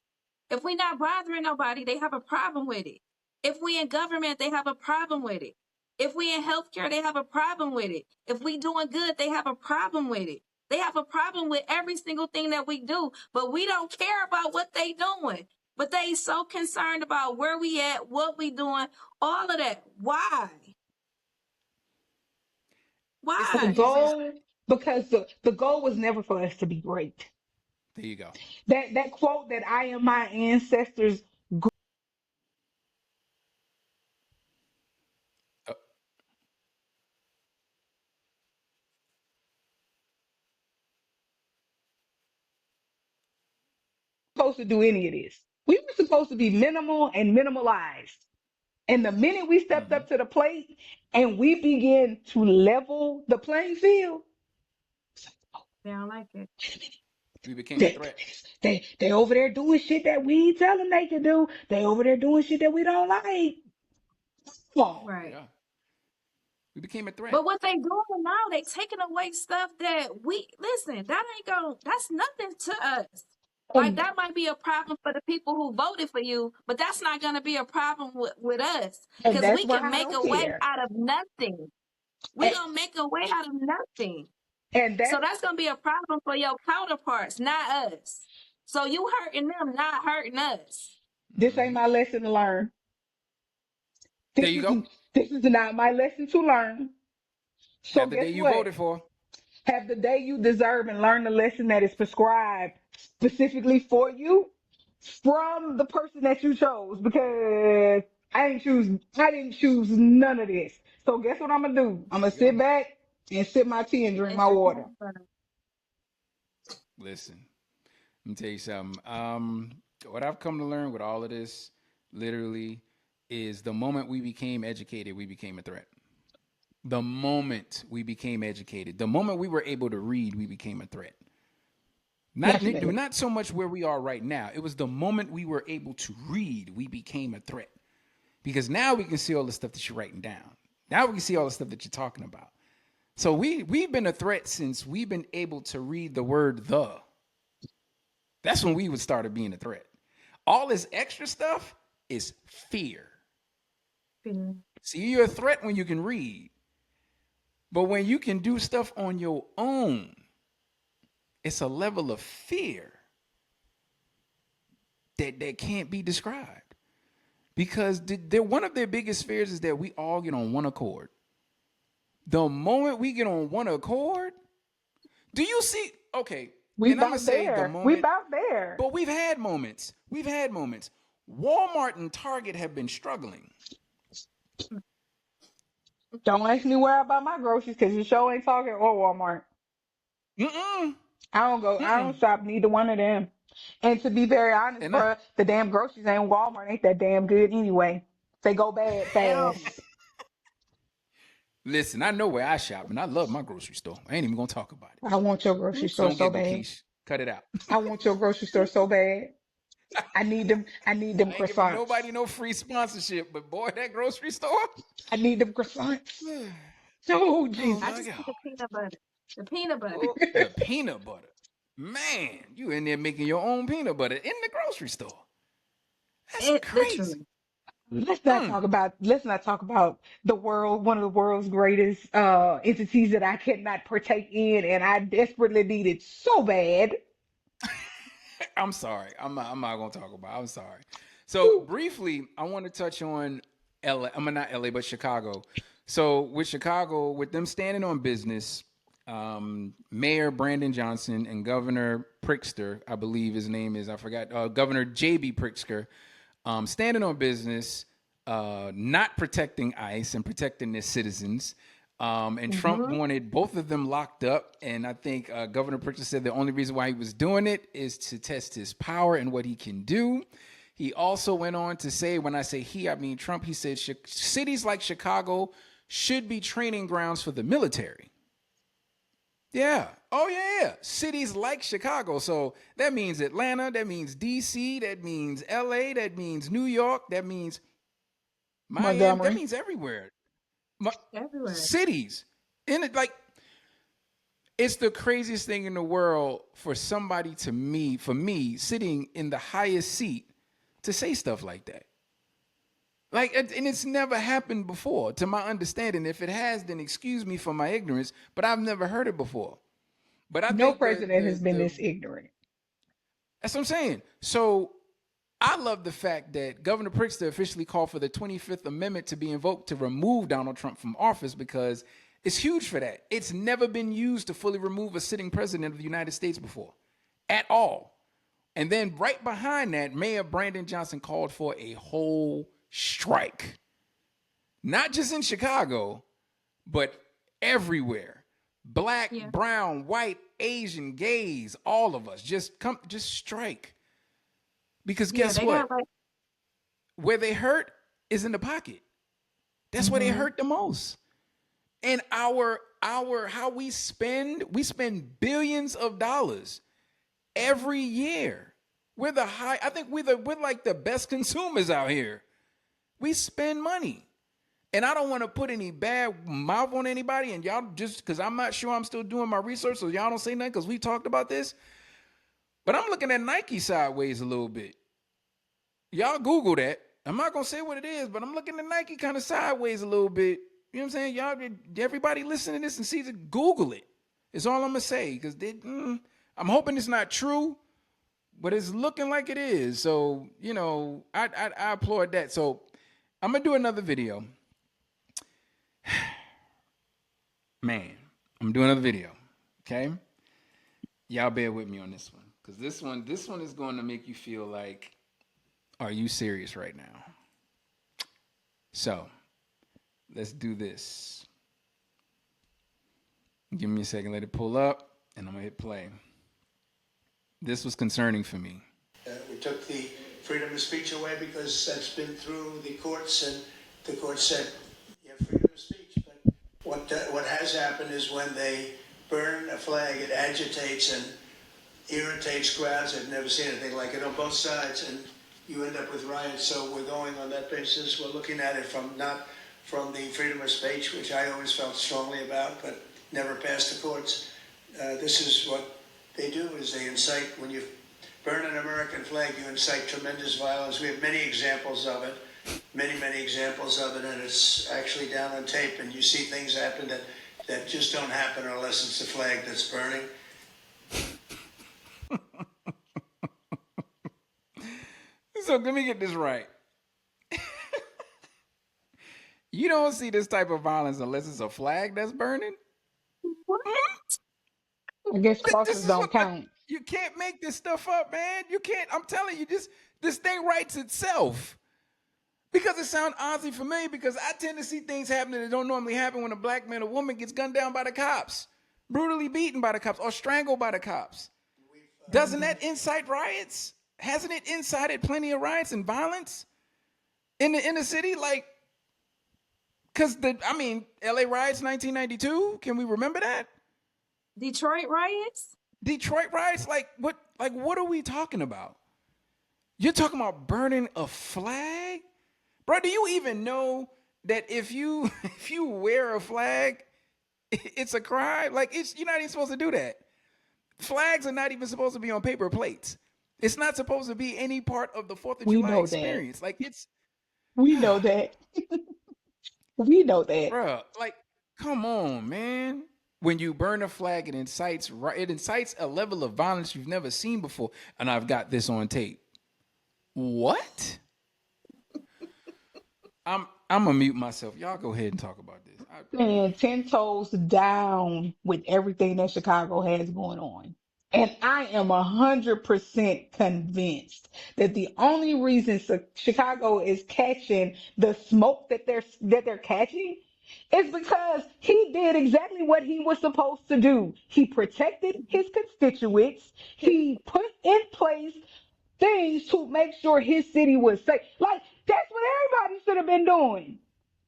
If we're not bothering nobody, they have a problem with it. If we in government, they have a problem with it. If we in healthcare, they have a problem with it. If we doing good, they have a problem with it. They have a problem with every single thing that we do, but we don't care about what they doing. But they so concerned about where we at, what we doing, all of that. Why? It's The Why? goal, because the goal was never for us to be great. there you go. That quote that I am my ancestors Uh, supposed to do any of this. We were supposed to be minimal and minimalized. And the minute we stepped mhm. up to the plate and we began to level the playing field, They don't like it. We became a they, threat. they over there doing shit that we ain't tell them they can do. They over there doing shit that we don't like. Come on. Right. Yeah. We became a threat. But what they doing now, they taking away stuff that we listen. That ain't going. That's nothing to us. Like And that might be a problem for the people who voted for you, but that's not going to be a problem with us and because that's we why can I make don't a way care. out of nothing. We And, gonna make a way out of nothing. and So that's that's gonna be a problem for your counterparts, not us. So you hurting them, not hurting us. this ain't Mhm. my lesson to learn. There This you is go. this is not my lesson to learn. So Have the guess day you what? voted for. Have the day you deserve and learn the lesson that is prescribed specifically for you from the person that you chose, because I didn't choose none of this. So guess what I'm gonna do? I'm gonna sit back and sip my tea and drink It's my your water. peanut butter. Listen, let me tell you something. What I've come to learn with all of this, literally, is the moment we became educated, we became a threat. The moment we became educated, the moment we were able to read, we became a threat. Definitely. Not so much where we are right now. It was the moment we were able to read, we became a threat. Because now we can see all the stuff that you're writing down. Now we can see all the stuff that you're talking about. So we've been a threat since we've been able to read the word the. That's when we would started being a threat. All this extra stuff is fear. See, you're a threat when you can read. But when you can do stuff on your own, it's a level of fear that can't be described. Because one of their biggest fears is that we all get on one accord. The moment we get on one accord, do you see? Okay, We and I'm gonna about say the there. We moment, about there. but we've had moments. We've had moments. Walmart and Target have been struggling. Don't ask me where I buy my groceries because the show ain't Target or Walmart. Mm-mm. I Mm-mm. don't shop neither one of them. And to be very honest, And I bruh, the damn groceries ain't Walmart ain't that damn good anyway. They go bad Hell, fast. listen. I know where I shop, and I love my grocery store. I ain't even gonna talk about it. I want your me grocery store Don't so get me, bad. Keish. Cut it out. I want your grocery store so bad. I need them. I need them I ain't giving croissants. nobody no free sponsorship, but boy, that grocery store. I need them croissants. Oh Oh I my Jesus. just God. need the peanut butter. The peanut butter. Ooh, the peanut butter. Man, you in there making your own peanut butter in the grocery store. That's It crazy. literally. Mm. Let's not talk about the world, one of the world's greatest entities that I cannot partake in and I desperately need it so bad. I'm sorry. I'm not gonna talk about it. I'm sorry. So Whew. briefly, I want to touch on LA. I'm not LA, but Chicago. So with Chicago, with them standing on business, Mayor Brandon Johnson and Governor Pritzker, I believe his name is, I forgot, Governor JB Pritzker, standing on business, not protecting ICE and protecting their citizens. And Trump Mm-hmm. wanted both of them locked up. And I think Governor Pritzker said the only reason why he was doing it is to test his power and what he can do. He also went on to say, when I say he, I mean Trump, he said cities like Chicago should be training grounds for the military. Yeah. Oh, yeah. Cities like Chicago. So that means Atlanta, that means DC, that means LA, that means New York, that means Miami, that Montgomery. means everywhere. Everywhere. Cities. In it, like, it's the craziest thing in the world for somebody for me, sitting in the highest seat to say stuff like that. Like, and it's never happened before, to my understanding. If it has, then excuse me for my ignorance, but I've never heard it before. But I No think president has been this ignorant. that's what I'm saying. So I love the fact that Governor Pritzker officially called for the 25th Amendment to be invoked to remove Donald Trump from office because it's huge for that. It's never been used to fully remove a sitting president of the United States before, at all. And then right behind that, Mayor Brandon Johnson called for a whole strike, not just in Chicago, but everywhere. Black, Yeah. brown, white, Asian, gays, all of us just strike. Because Yeah, guess they what? got like Where they hurt is in the pocket. That's where they mm-hmm. hurt the most. And our how we spend billions of dollars every year. I think we're like the best consumers out here. We spend money. And I don't want to put any bad mouth on anybody. And y'all, just because I'm not sure, I'm still doing my research, so y'all don't say nothing because we talked about this. But I'm looking at Nike sideways a little bit. Y'all Google that. I'm not gonna say what it is, but I'm looking at Nike kind of sideways a little bit. You know what I'm saying? Y'all, everybody listening to this and sees it, Google it. It's all I'm gonna say because I'm hoping it's not true, but it's looking like it is. So I applaud that. So I'm gonna do another video. Man, I'm doing another video. Okay, y'all bear with me on this one because this one is going to make you feel like, are you serious right now? So Let's do this. Give me a second, let it pull up, and I'm gonna hit play. This was concerning for me. We took the freedom of speech away because that's been through the courts, and the court said you have freedom of speech. But what has happened is when they burn a flag, it agitates and irritates crowds. I've never seen anything like it on both sides, and you end up with riots. So we're going on that basis. We're looking at it from not from the freedom of speech, which I always felt strongly about, but never passed the courts. This is what they do: is they incite. When you burn an American flag, you incite tremendous violence. We have many examples of it, many examples of it, and it's actually down on tape. And you see things happen that just don't happen unless it's the flag that's burning. So let me get this right. You don't see this type of violence unless it's a flag that's burning? What? I guess This crosses is don't what count. you can't make this stuff up, man. You can't. I'm telling you, this thing writes itself. Because it sounds oddly familiar, because I tend to see things happening that don't normally happen when a black man or woman gets gunned down by the cops, brutally beaten by the cops, or strangled by the cops. Doesn't that incite riots? Hasn't it incited plenty of riots and violence in the inner city? Like, because LA riots 1992. Can we remember that? Detroit riots? Detroit riots. Like what are we talking about? You're talking about burning a flag, bro? Do you even know that if you wear a flag, it's a crime? Like you're not even supposed to do that. Flags are not even supposed to be on paper plates. It's not supposed to be any part of the 4th of We July know that. experience. Like it's, We know that. We know that. bro. Like, come on, man. When you burn a flag, it incites a level of violence you've never seen before. And I've got this on tape. What? I'm gonna mute myself. Y'all go ahead and talk about this. Saying 10 toes down with everything that Chicago has going on. And I am 100% convinced that the only reason Chicago is catching the smoke that they're catching is because he did exactly what he was supposed to do. He protected his constituents. He put in place things to make sure his city was safe. Like, that's what everybody should have been doing.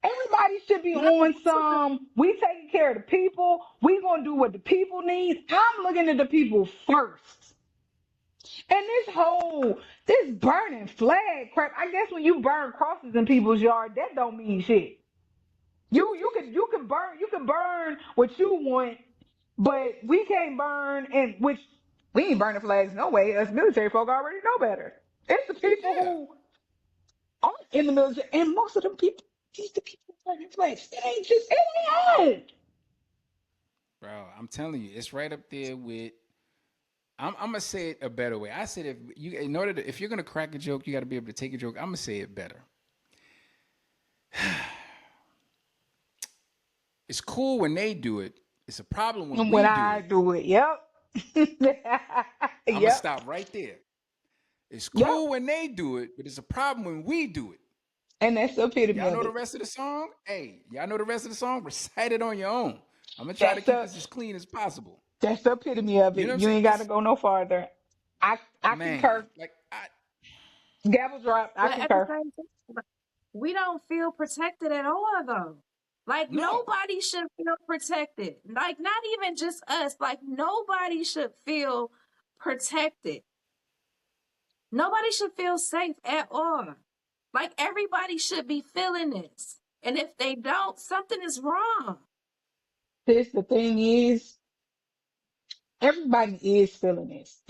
Everybody should be No, on some, we taking care of the people. We gonna do what the people need. I'm looking at the people first. And this burning flag crap, I guess when you burn crosses in people's yard, that don't mean shit. You can burn what you want, but we can't burn, and which we ain't burning flags no way. Us military folk already know better. It's the people Yeah, who aren't in the military, and most of them people, these the people burning flags. It ain't. bro. I'm telling you, it's right up there with. I'm gonna say it a better way. I said if you're gonna crack a joke, you got to be able to take a joke. I'm gonna say it better. It's cool when they do it. It's a problem when we When do I it. do it, yep. I'm gonna Yep. stop right there. It's Yep. cool when they do it, but it's a problem when we do it. And that's the epitome Y'all of know the it. rest of the song? Hey, y'all know the rest of the song? Recite it on your own. I'm gonna try to That's keep the this as clean as possible. that's the epitome of You know it. what I'm You saying? ain't gotta go no farther. I Man, concur. like Gavel drop. I but at the concur. same time, we don't feel protected at all, though. Like, no. nobody should feel protected. Like, not even just us. Like, nobody should feel protected. Nobody should feel safe at all. Like, everybody should be feeling this. And if they don't, something is wrong. The thing is, everybody is feeling this.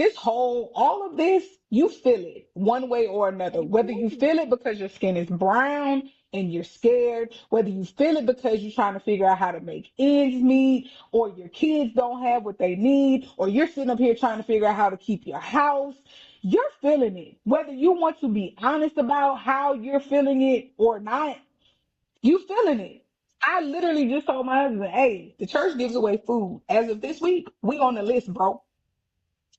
All of this, you feel it one way or another. Whether you feel it because your skin is brown and you're scared, whether you feel it because you're trying to figure out how to make ends meet, or your kids don't have what they need, or you're sitting up here trying to figure out how to keep your house, you're feeling it. Whether you want to be honest about how you're feeling it or not, you feeling it. I literally just told my husband, hey, the church gives away food. As of this week, we on the list, bro.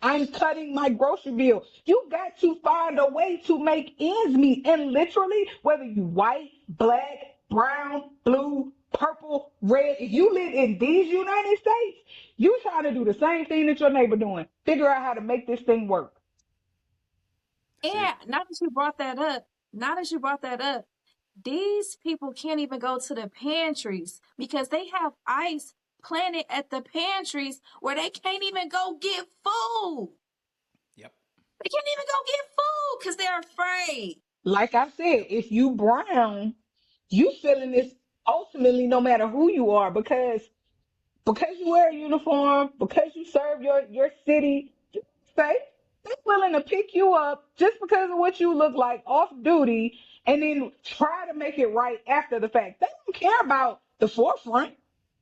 I'm cutting my grocery bill. You got to find a way to make ends meet. And literally, whether you white, black, brown, blue, purple, red. If you live in these United States, you trying to do the same thing that your neighbor doing. Figure out how to make this thing work. That's it. And now that you brought that up, these people can't even go to the pantries because they have ice planted at the pantries where they can't even go get food. Yep. They can't even go get food because they're afraid. Like I said, Yep. if you brown, you feeling this ultimately no matter who you are because you wear a uniform, because you serve your city, say they're willing to pick you up just because of what you look like off duty and then try to make it right after the fact. They don't care about the forefront.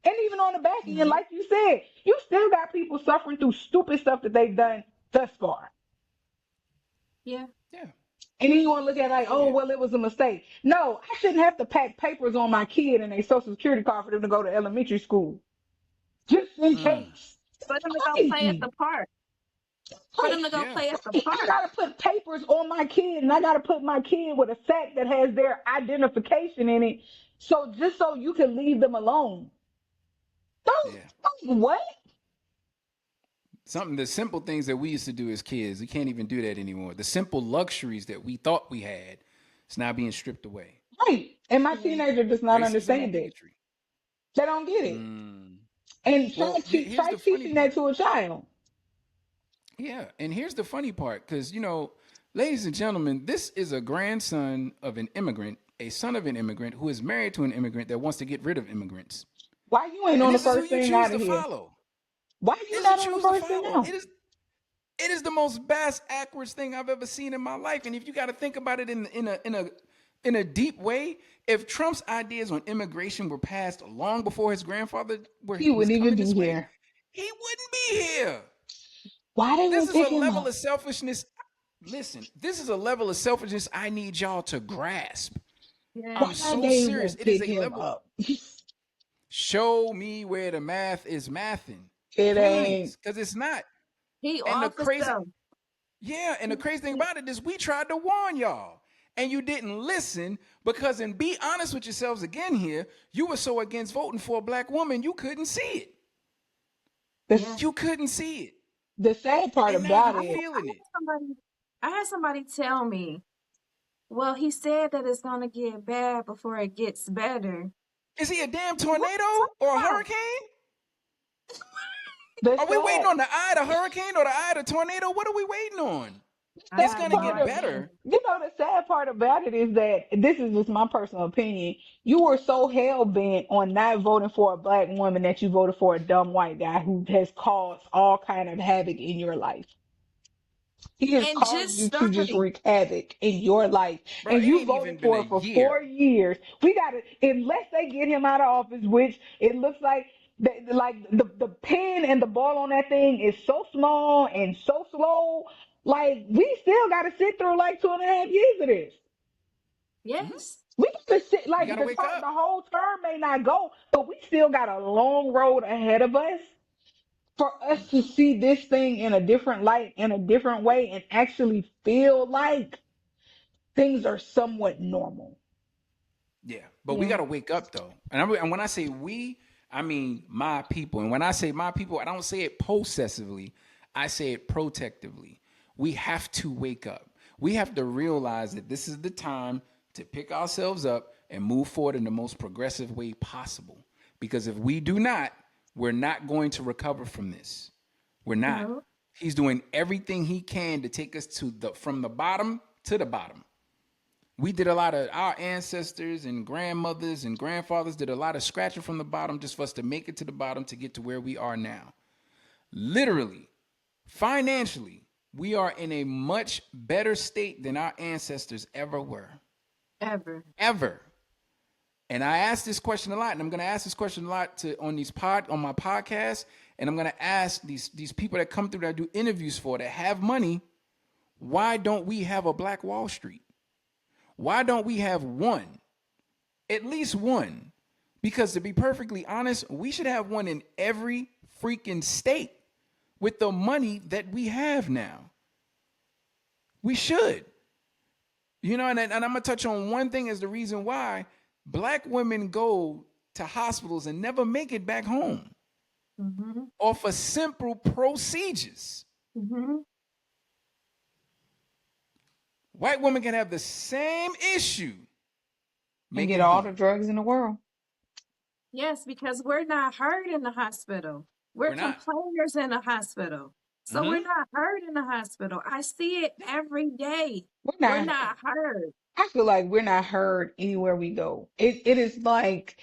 And even on the back end, Mhm. like you said, you still got people suffering through stupid stuff that they've done thus far. Yeah. Yeah. And then you want to look at it like, Oh oh, yeah. well, it was a mistake. No, I shouldn't have to pack papers on my kid and a social security card for them to go to elementary school. Just in Mm. case. For them to go play at Crazy. the park. For them Right. to go Yeah. play at the Right. I park. gotta put papers on my kid and I gotta put my kid with a sack that has their identification in it. So just so you can leave them alone. Yeah. What? The simple things that we used to do as kids, we can't even do that anymore. The simple luxuries that we thought we had, it's now being stripped away. Right. And my Yeah. teenager does not Racism and understand it. bigotry. They don't get it. Mm. And Well, here's try the funny teaching that part. to a child. Yeah, and here's the funny part, because ladies and gentlemen, this is a grandson of an immigrant, a son of an immigrant who is married to an immigrant that wants to get rid of immigrants, Why you ain't and on the this is who first you thing choose out to of here? follow. Why you This not is on the choose to first thing follow. out? It is the most bass backwards thing I've ever seen in my life. And if you got to think about it in a deep way, if Trump's ideas on immigration were passed long before his grandfather He was wouldn't even coming be this way, here. he wouldn't be here. Why they This won't is a pick him level up? of selfishness. Listen, this is a level of selfishness I need y'all to grasp. I'm Yes. Why so they serious. won't It is pick a him level. up? Show me where the math is mathing, It ain't. please, because it's not. He And the off crazy, himself. and the crazy thing about it is we tried to warn y'all, and you didn't listen because, and be honest with yourselves again here, you were so against voting for a black woman you couldn't see it. Yeah. You couldn't see it, The sad part and now about you're I it, feeling it. had somebody tell me, well, he said that it's gonna get bad before it gets better. Is he a damn What are tornado you or a talking about? hurricane? the Are we waiting sad, on the eye of the hurricane or the eye of the tornado? What are we waiting on? I It's sad have gonna no part get of, idea. better. the sad part about it is that this is just my personal opinion. You were so hell bent on not voting for a black woman that you voted for a dumb white guy who has caused all kind of havoc in your life. He has And caused just you to just starting. wreak havoc in your life. Bro, And it you ain't voted even been a for it for year. 4 years. We got to, unless they get him out of office, which it looks like, the pin and the ball on that thing is so small and so slow. Like, we still got to sit through like 2.5 years of this. Mhm. Yes. We got to sit, We like, gotta wake the up. whole term may not go, but we still got a long road ahead of us for us to see this thing in a different light, in a different way, and actually feel like things are somewhat normal. Yeah, but we Yeah. got to wake up though. And when I say we, I mean my people. And when I say my people, I don't say it possessively. I say it protectively. We have to wake up. We have to realize that this is the time to pick ourselves up and move forward in the most progressive way possible. Because if we do not, we're not going to recover from this. We're not. No. He's doing everything he can to take us to the from the bottom to the bottom. We did a lot of our ancestors and grandmothers and grandfathers did a lot of scratching from the bottom just for us to make it to the bottom to get to where we are now. Literally, financially, we are in a much better state than our ancestors ever were. Ever. Ever. And I ask this question a lot, and I'm going to ask this question a lot on my podcast, and I'm going to ask these people that come through that I do interviews for that have money, why don't we have a Black Wall Street? Why don't we have one? At least one. Because to be perfectly honest, we should have one in every freaking state with the money that we have now. We should. And I'm going to touch on one thing as the reason why Black women go to hospitals and never make it back home off of simple procedures. White women can have the same issue. And get all the drugs in the world. Yes, because we're not heard in the hospital. We're not. complainers in the hospital. So we're not heard in the hospital. I see it every day. We're not heard. I feel like we're not heard anywhere we go. It is like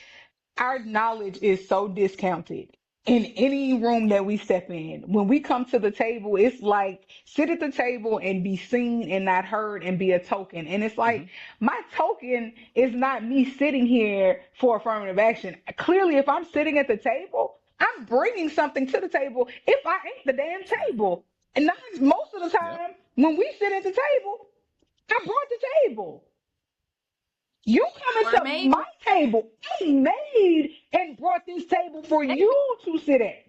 our knowledge is so discounted in any room that we step in. When we come to the table, it's like sit at the table and be seen and not heard and be a token. And it's like my token is not me sitting here for affirmative action. Clearly, if I'm sitting at the table, I'm bringing something to the table if I ain't the damn table. And not most of the time when we sit at the table, I brought the table. You coming to my table. I made and brought this table for you to sit at.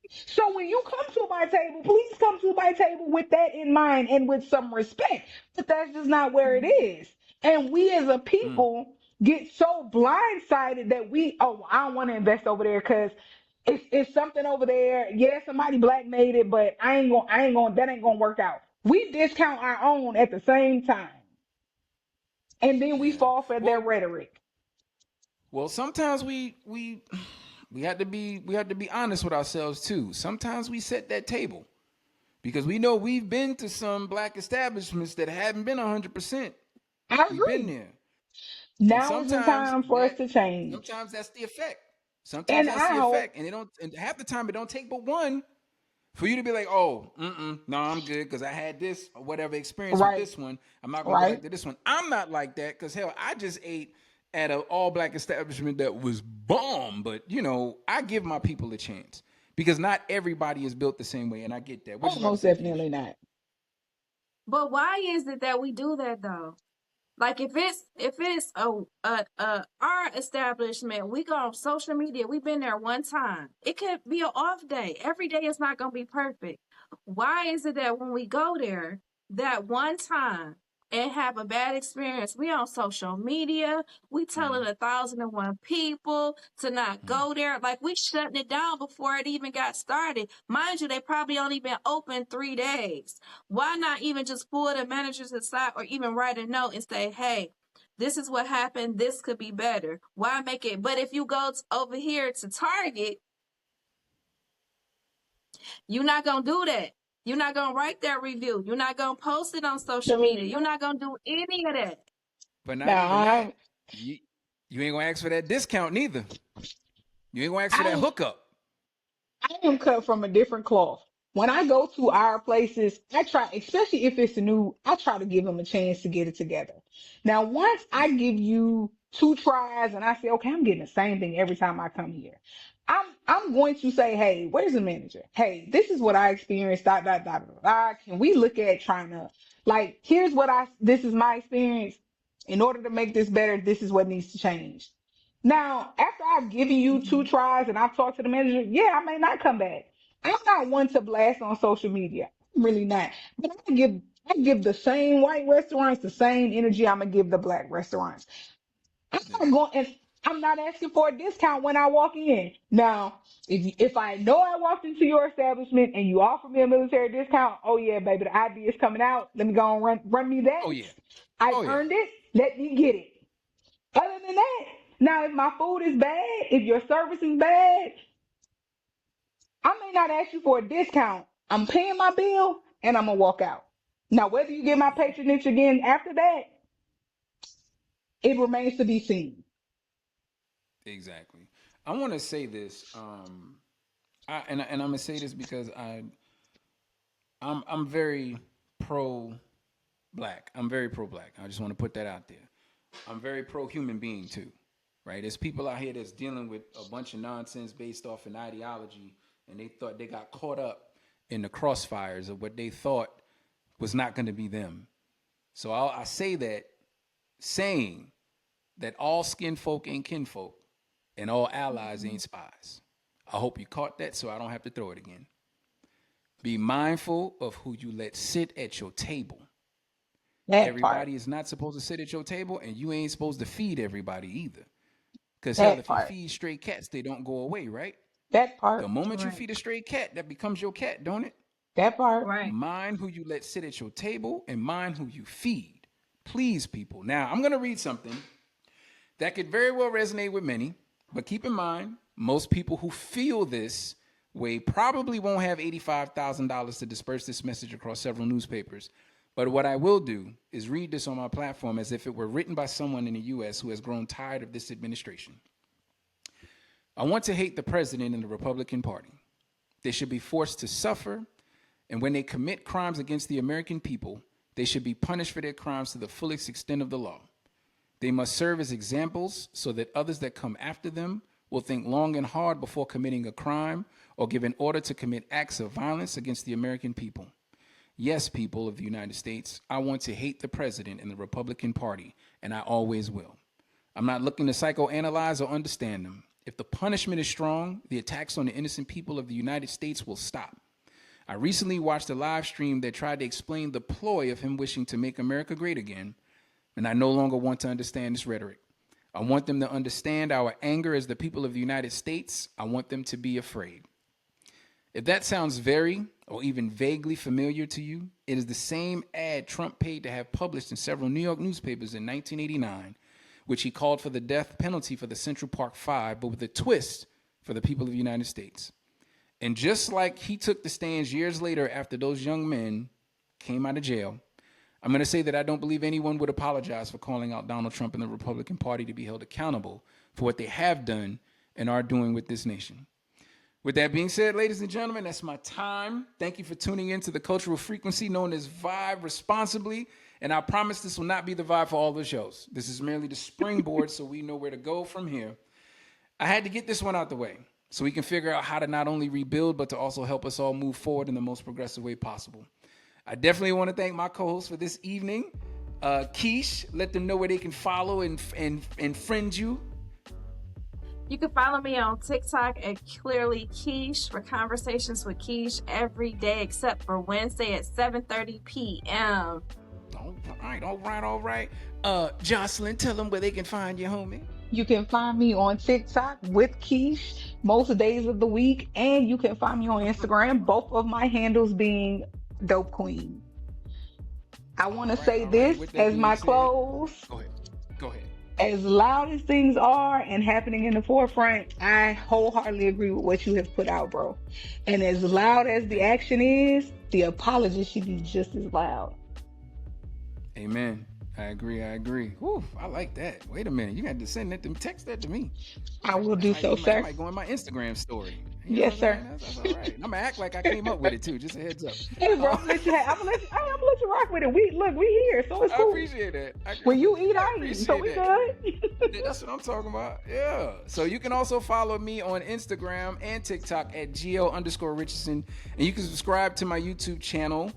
So when you come to my table, please come to my table with that in mind and with some respect. But that's just not where it is. And we as a people get so blindsided that I don't want to invest over there because it's something over there. Yeah, somebody black made it, but that ain't gonna work out. We discount our own at the same time. And then we fall for their rhetoric. Well, sometimes we have to be honest with ourselves too. Sometimes we set that table because we know we've been to some black establishments that haven't been 100%. I agree. We've been there. Now is the time for us to change. Sometimes that's the effect. Sometimes that's the effect, and half the time it don't take but one for you to be like, oh, no, I'm good because I had this or whatever experience with this one. I'm not gonna go back to this one. I'm not like that because hell, I just ate at an all black establishment that was bomb. But I give my people a chance because not everybody is built the same way, and I get that. Most definitely not. But why is it that we do that though? Like if it's our establishment, we go on social media, we've been there one time. It could be an off day. Every day is not gonna be perfect. Why is it that when we go there that one time and have a bad experience, we on social media, we telling 1,001 people to not go there, like we shutting it down before it even got started. Mind you, they probably only been open 3 days. Why not even just pull the managers aside or even write a note and say, hey, this is what happened, this could be better. Why make it? But if you go over here to Target, you're not gonna do that. You're not going to write that review. You're not going to post it on social media. You're not going to do any of that. But not even that. You ain't going to ask for that discount neither. You ain't going to ask for that hookup. I am cut from a different cloth. When I go to our places, I try, especially if it's new, I try to give them a chance to get it together. Now, once I give you 2 tries and I say, okay, I'm getting the same thing every time I come here. I'm going to say, hey, where's the manager? Hey, this is what I experienced. Can we look at trying to this is my experience. In order to make this better, this is what needs to change. Now, after I've given you 2 tries and I've talked to the manager, I may not come back. I'm not one to blast on social media. I'm really not. But I give the same white restaurants the same energy I'm gonna give the black restaurants. I'm not asking for a discount when I walk in. Now, if I know I walked into your establishment and you offer me a military discount, oh yeah, baby, the idea is coming out. Let me go and run me that. Oh yeah. I earned it. Let me get it. Other than that, now if my food is bad, if your service is bad, I may not ask you for a discount. I'm paying my bill and I'm gonna walk out. Now, whether you get my patronage again after that, it remains to be seen. Exactly. I want to say this, and I'm gonna say this because I'm very pro black. I'm very pro black. I just want to put that out there. I'm very pro human being too, right? There's people out here that's dealing with a bunch of nonsense based off an ideology, and they got caught up in the crossfires of what they thought was not going to be them. So I say that saying that all skin folk ain't kinfolk and all allies ain't spies. I hope you caught that so I don't have to throw it again. Be mindful of who you let sit at your table. Everybody is not supposed to sit at your table, and you ain't supposed to feed everybody either. Because hell, That if you part. feed stray cats, they don't go away, right? That The part. moment you Right. feed a stray cat, that becomes your cat, don't it? That part. Right. Mind who you let sit at your table and mind who you feed. Please, people. Now, I'm going to read something that could very well resonate with many, but keep in mind, most people who feel this way probably won't have $85,000 to disperse this message across several newspapers. But what I will do is read this on my platform as if it were written by someone in the U.S. who has grown tired of this administration. I want to hate the president and the Republican Party. They should be forced to suffer, and when they commit crimes against the American people, they should be punished for their crimes to the fullest extent of the law. They must serve as examples so that others that come after them will think long and hard before committing a crime or give an order to commit acts of violence against the American people. Yes, people of the United States, I want to hate the president and the Republican Party, and I always will. I'm not looking to psychoanalyze or understand them. If the punishment is strong, the attacks on the innocent people of the United States will stop. I recently watched a live stream that tried to explain the ploy of him wishing to make America great again, and I no longer want to understand this rhetoric. I want them to understand our anger as the people of the United States. I want them to be afraid. If that sounds very or even vaguely familiar to you, it is the same ad Trump paid to have published in several New York newspapers in 1989, which he called for the death penalty for the Central Park Five, but with a twist for the people of the United States. And just like he took the stands years later after those young men came out of jail, I'm going to say that I don't believe anyone would apologize for calling out Donald Trump and the Republican Party to be held accountable for what they have done and are doing with this nation. With that being said, ladies and gentlemen, that's my time. Thank you for tuning in to the cultural frequency known as Vibe Responsibly. And I promise this will not be the vibe for all the shows. This is merely the springboard so we know where to go from here. I had to get this one out the way so we can figure out how to not only rebuild, but to also help us all move forward in the most progressive way possible. I definitely want to thank my co-host for this evening. Keish, let them know where they can follow and friend you. You can follow me on TikTok at Clearly Keish for conversations with Keish every day except for Wednesday at 7:30 p.m. All right. Jocelyn, tell them where they can find you, homie. You can find me on TikTok with Keish most days of the week, and you can find me on Instagram, both of my handles being Dope Queen. I want to say this as my close. Go ahead. As loud as things are and happening in the forefront, I wholeheartedly agree with what you have put out, bro. And as loud as the action is, the apology should be just as loud. Amen. I agree. Whew, I like that. Wait a minute. You got to send that to text that to me. I will do so, sir. That might go in my Instagram story. Yes, sir. That's all right. I'm gonna act like I came up with it too. Just a heads up. Hey, bro, I'm gonna let you rock with it. We here, so it's cool. I appreciate that. When you eat, I eat, so we good. That's what I'm talking about. Yeah. So you can also follow me on Instagram and TikTok at Gio_Richardson, and you can subscribe to my YouTube channel,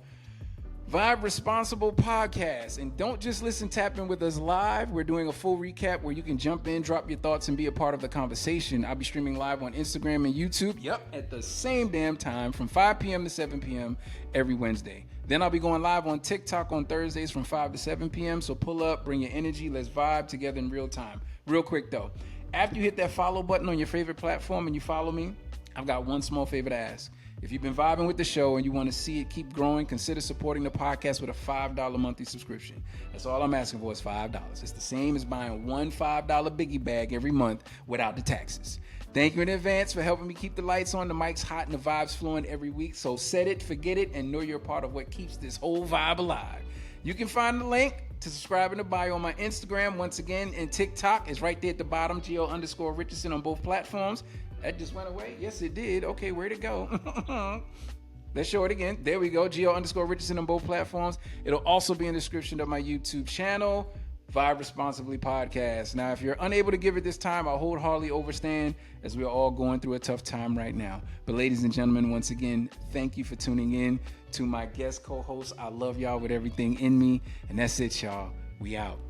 Vibe Responsible Podcast. And don't just listen, tap in with us live. We're doing a full recap where you can jump in, drop your thoughts, and be a part of the conversation. I'll be streaming live on Instagram and YouTube, at the same damn time from 5 p.m. to 7 p.m. every Wednesday. Then I'll be going live on TikTok on Thursdays from 5 to 7 p.m. So pull up, bring your energy, let's vibe together in real time. Real quick though, after you hit that follow button on your favorite platform and you follow me, I've got one small favor to ask. If you've been vibing with the show and you want to see it keep growing, consider supporting the podcast with a $5 monthly subscription. That's all I'm asking for is $5. It's the same as buying one $5 biggie bag every month without the taxes. Thank you in advance for helping me keep the lights on, the mics hot, and the vibes flowing every week. So set it, forget it, and know you're a part of what keeps this whole vibe alive. You can find the link to subscribe in the bio on my Instagram, once again, and TikTok is right there at the bottom, Gio_Richardson on both platforms. That just went away? Yes, it did. Okay, where'd it go? Let's show it again. There we go. Gio_Richardson on both platforms. It'll also be in the description of my YouTube channel, Vibe Responsibly Podcast. Now, if you're unable to give it this time, I wholeheartedly overstand as we're all going through a tough time right now. But ladies and gentlemen, once again, thank you for tuning in. To my guest co-host, I love y'all with everything in me. And that's it, y'all. We out.